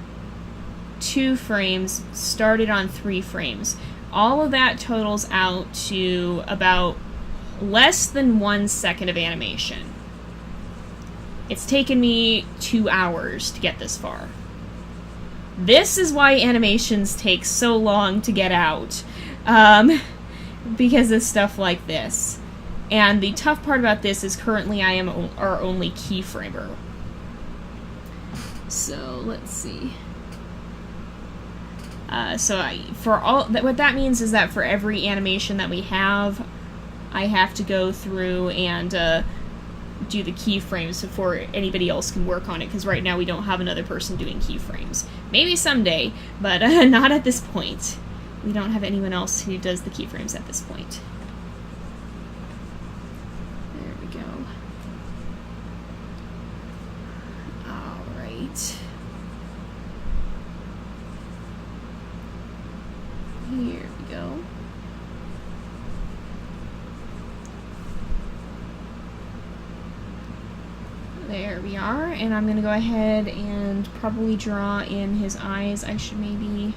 2 frames, started on 3 frames. All of that totals out to about less than 1 second of animation. It's taken me 2 hours to get this far. This is why animations take so long to get out. Because of stuff like this. And the tough part about this is currently I am our only keyframer. So, let's see. What that means is that for every animation that we have, I have to go through and do the keyframes before anybody else can work on it, because right now we don't have another person doing keyframes. Maybe someday, but not at this point. We don't have anyone else who does the keyframes at this point. There we go. Alright. Here we go. There we are, and I'm going to go ahead and probably draw in his eyes. I think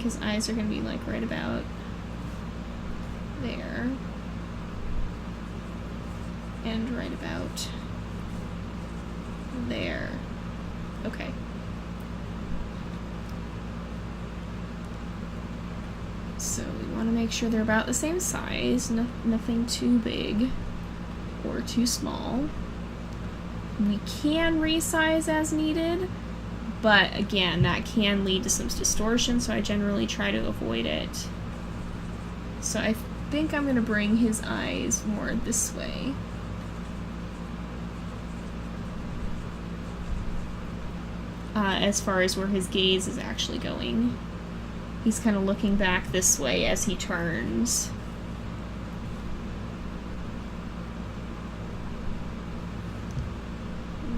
his eyes are going to be like right about there. And right about there. Okay. So we want to make sure they're about the same size, nothing too big or too small. We can resize as needed, But again, that can lead to some distortion, so I generally try to avoid it. So I think I'm going to bring his eyes more this way. As far as where his gaze is actually going. He's kind of looking back this way as he turns.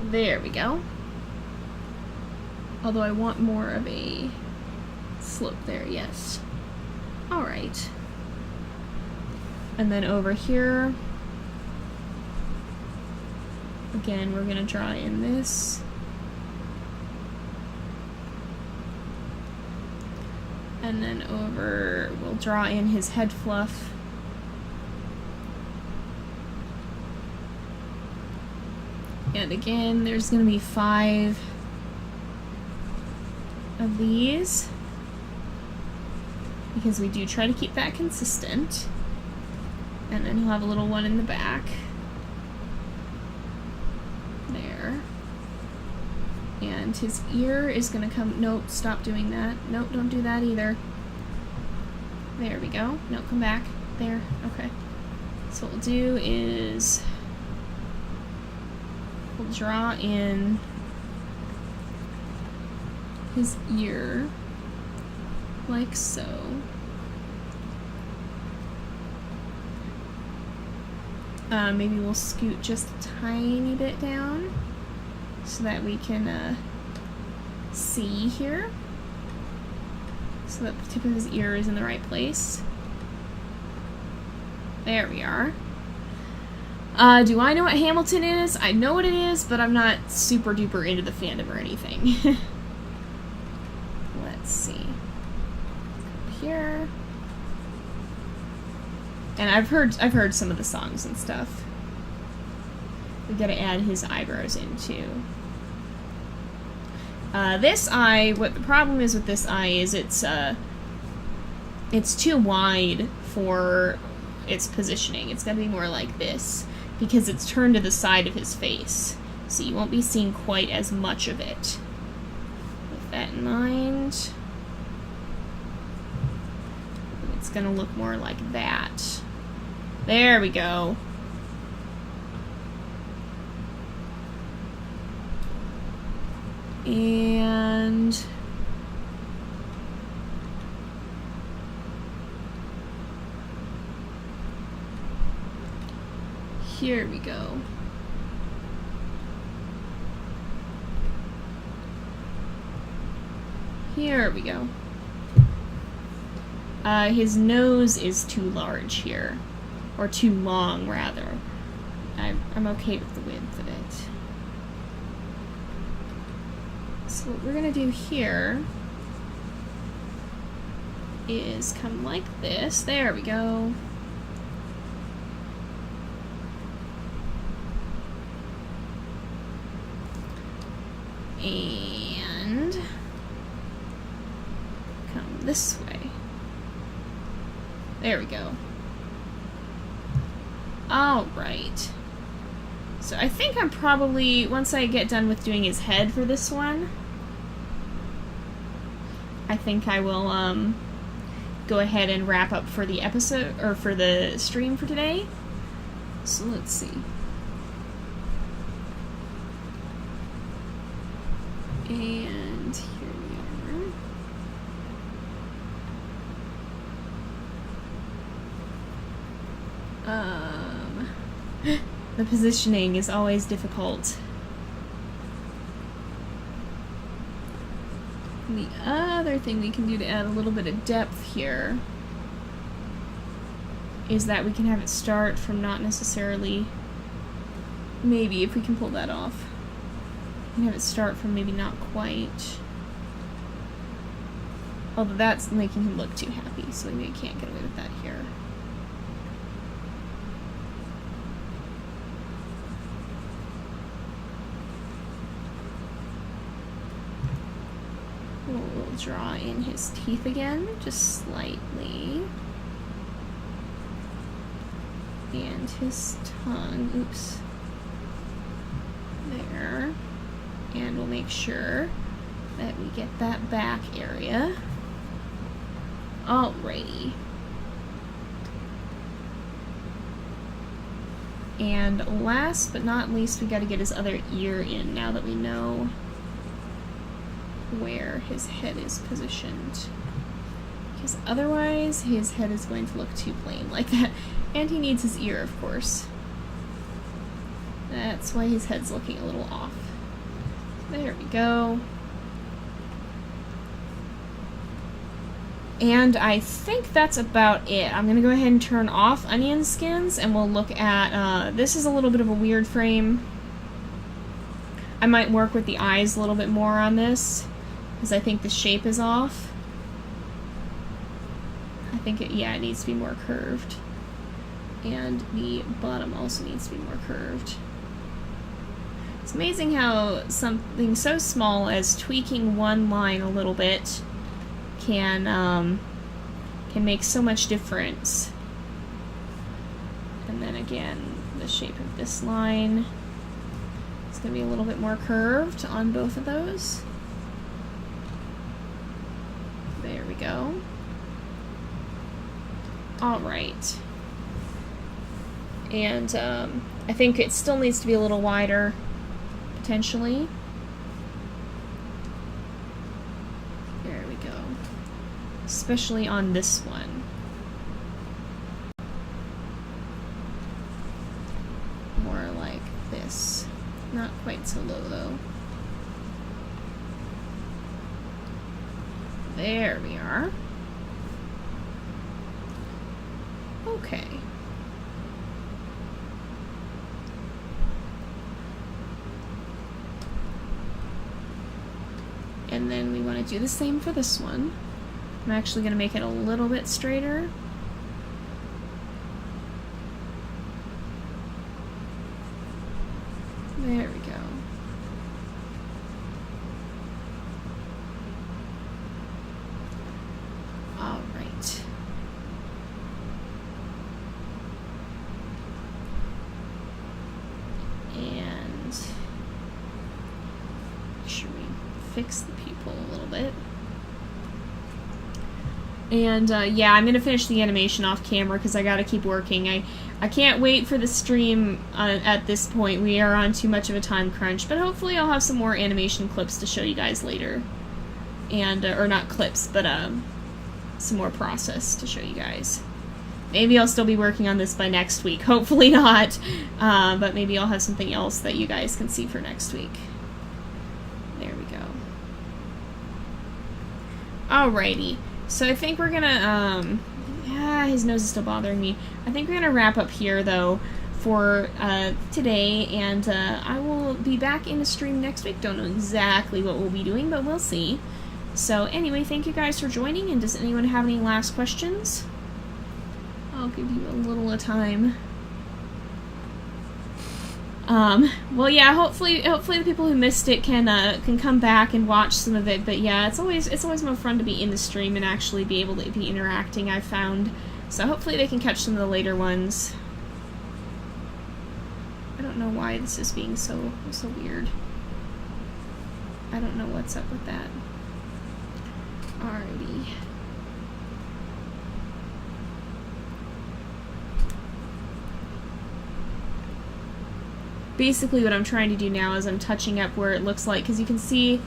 There we go. Although I want more of a slope there, yes. Alright. And then over here, again, we're going to draw in this. And then over, we'll draw in his head fluff. And again, there's going to be 5 of these, because we do try to keep that consistent. And then he'll have a little one in the back. There. And his ear is going to come... Nope, stop doing that. Nope, don't do that either. There we go. No, come back. There. Okay. So what we'll do is... we'll draw in his ear, like so. Maybe we'll scoot just a tiny bit down so that we can see here, so that the tip of his ear is in the right place. There we are. Do I know what Hamilton is? I know what it is, but I'm not super duper into the fandom or anything. Let's see. Up here. And I've heard some of the songs and stuff. We gotta add his eyebrows in too. This eye, what the problem is with this eye is it's too wide for its positioning. It's gotta be more like this, because it's turned to the side of his face. So you won't be seeing quite as much of it. With that in mind, it's gonna look more like that. There we go. And here we go. Here we go. His nose is too large here. Or too long, rather. I'm okay with the width of it. So what we're gonna do here is come like this. There we go. And come this way. There we go. Alright. So I think I'm probably, once I get done with doing his head for this one, I think I will go ahead and wrap up for the episode, or for the stream for today. So let's see. And here we are. The positioning is always difficult. And the other thing we can do to add a little bit of depth here is that we can have it start from not necessarily, maybe if we can pull that off, we can have it start from maybe not quite, although that's making him look too happy, so maybe we can't get away with that here. We'll draw in his teeth again, just slightly. And his tongue, oops. There. And we'll make sure that we get that back area. Alrighty. And last but not least, we gotta get his other ear in now that we know where his head is positioned. Because otherwise, his head is going to look too plain like that. And he needs his ear, of course. That's why his head's looking a little off. There we go. And I think that's about it. I'm gonna go ahead and turn off onion skins, and we'll look at, this is a little bit of a weird frame. I might work with the eyes a little bit more on this, because I think the shape is off. I think it needs to be more curved. And the bottom also needs to be more curved. It's amazing how something so small as tweaking one line a little bit can make so much difference. And then again, the shape of this line is going to be a little bit more curved on both of those. There we go. Alright. And I think it still needs to be a little wider, potentially. There we go. Especially on this one. More like this. Not quite so low, though. There we are. Okay. And then we want to do the same for this one. I'm actually going to make it a little bit straighter. There we go. All right. And make sure we fix the pupil a little bit. And yeah, I'm gonna finish the animation off camera because I gotta keep working. I can't wait for the stream at this point. We are on too much of a time crunch, but hopefully I'll have some more animation clips to show you guys later. And, or not clips, but some more process to show you guys. Maybe I'll still be working on this by next week. Hopefully not, but maybe I'll have something else that you guys can see for next week. There we go. Alrighty. So I think we're gonna, yeah, his nose is still bothering me. I think we're gonna wrap up here, though, for today, and I will be back in the stream next week. Don't know exactly what we'll be doing, but we'll see. So anyway, thank you guys for joining, and does anyone have any last questions? I'll give you a little time. Well, yeah, hopefully the people who missed it can come back and watch some of it. But yeah, it's always more fun to be in the stream and actually be able to be interacting, I've found. So hopefully they can catch some of the later ones. I don't know why this is being so weird. I don't know what's up with that. Alrighty. Basically what I'm trying to do now is I'm touching up where it looks like, because you can see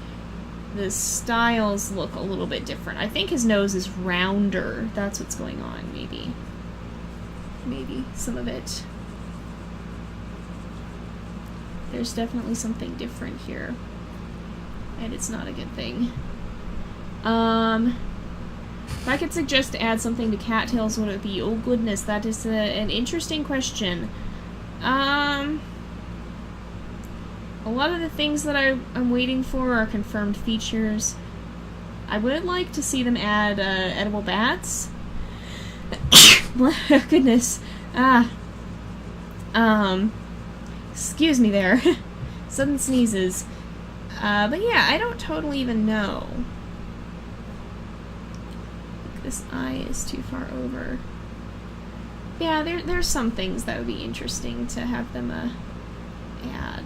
the styles look a little bit different. I think his nose is rounder. That's what's going on, maybe. Maybe some of it. There's definitely something different here. And it's not a good thing. If I could suggest to add something to cattails, would it be? Oh goodness, that is an interesting question. A lot of the things that I'm waiting for are confirmed features. I would like to see them add edible bats. Goodness. Excuse me there. Sudden sneezes. But yeah, I don't totally even know. This eye is too far over. Yeah, there's some things that would be interesting to have them add.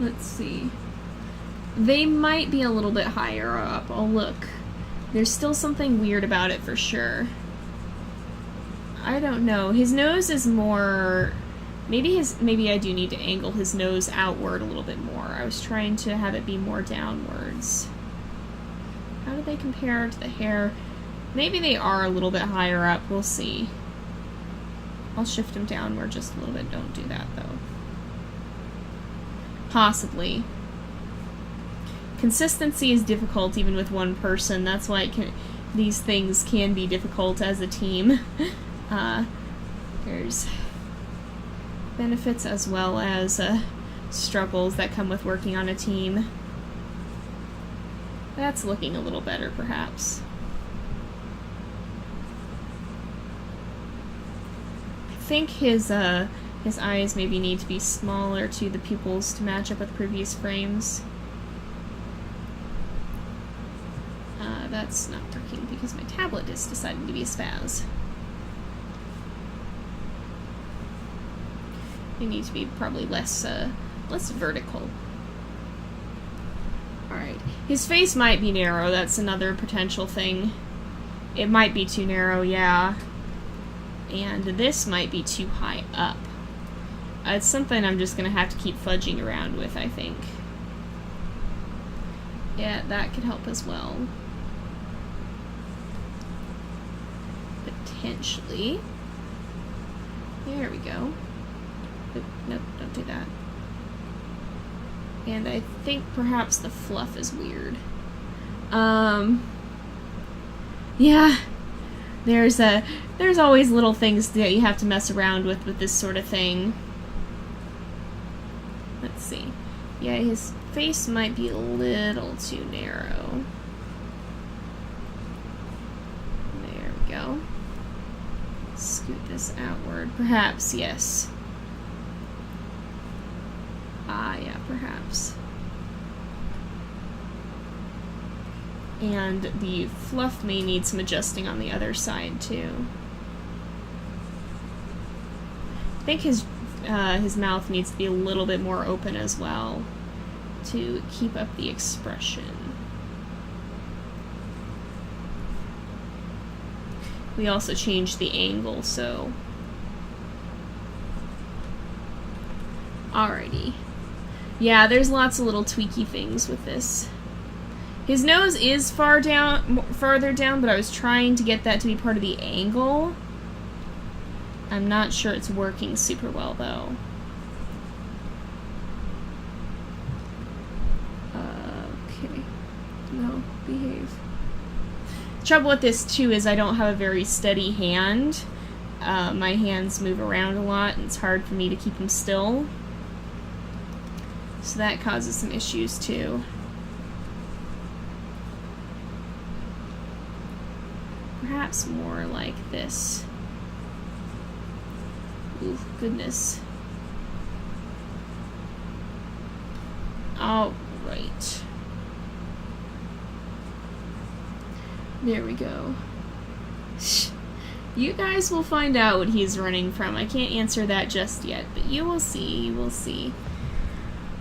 Let's see. They might be a little bit higher up. I'll look. There's still something weird about it for sure. I don't know. His nose is more... Maybe I do need to angle his nose outward a little bit more. I was trying to have it be more downwards. How do they compare to the hair? Maybe they are a little bit higher up. We'll see. I'll shift them downward just a little bit. Don't do that, though. Possibly. Consistency is difficult even with one person. That's why these things can be difficult as a team. There's benefits as well as struggles that come with working on a team. That's looking a little better, perhaps. I think his eyes maybe need to be smaller to the pupils to match up with previous frames. That's not working because my tablet is deciding to be a spaz. They need to be probably less vertical. Alright. His face might be narrow, that's another potential thing. It might be too narrow, yeah. And this might be too high up. It's something I'm just gonna have to keep fudging around with, I think. Yeah, that could help as well. Potentially. There we go. Nope, don't do that. And I think perhaps the fluff is weird. Yeah. There's always little things that you have to mess around with this sort of thing. Let's see. Yeah, his face might be a little too narrow. There we go. Scoot this outward. Perhaps, yes. Ah, yeah, perhaps. And the fluff may need some adjusting on the other side, too. I think his mouth needs to be a little bit more open as well to keep up the expression. We also changed the angle, so... Alrighty. Yeah, there's lots of little tweaky things with this. His nose is farther down, but I was trying to get that to be part of the angle. I'm not sure it's working super well, though. Okay. No, behave. Trouble with this, too, is I don't have a very steady hand. My hands move around a lot, and it's hard for me to keep them still. So that causes some issues, too. Perhaps more like this. Ooh, goodness. Alright. There we go. You guys will find out what he's running from. I can't answer that just yet, but you will see, you will see.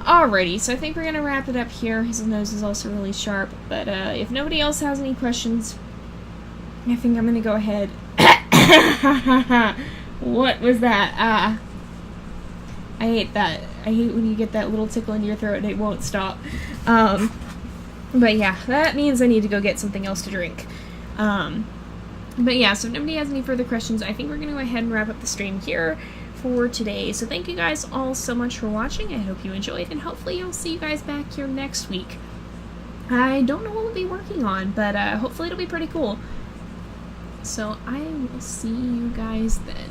Alrighty, so I think we're gonna wrap it up here. His nose is also really sharp, but if nobody else has any questions, I think I'm gonna go ahead. What was that? I hate that. I hate when you get that little tickle in your throat and it won't stop. But yeah, that means I need to go get something else to drink. But yeah, so if nobody has any further questions, I think we're gonna go ahead and wrap up the stream here for today. So thank you guys all so much for watching. I hope you enjoyed, and hopefully I'll see you guys back here next week. I don't know what we'll be working on, but hopefully it'll be pretty cool. So I will see you guys then.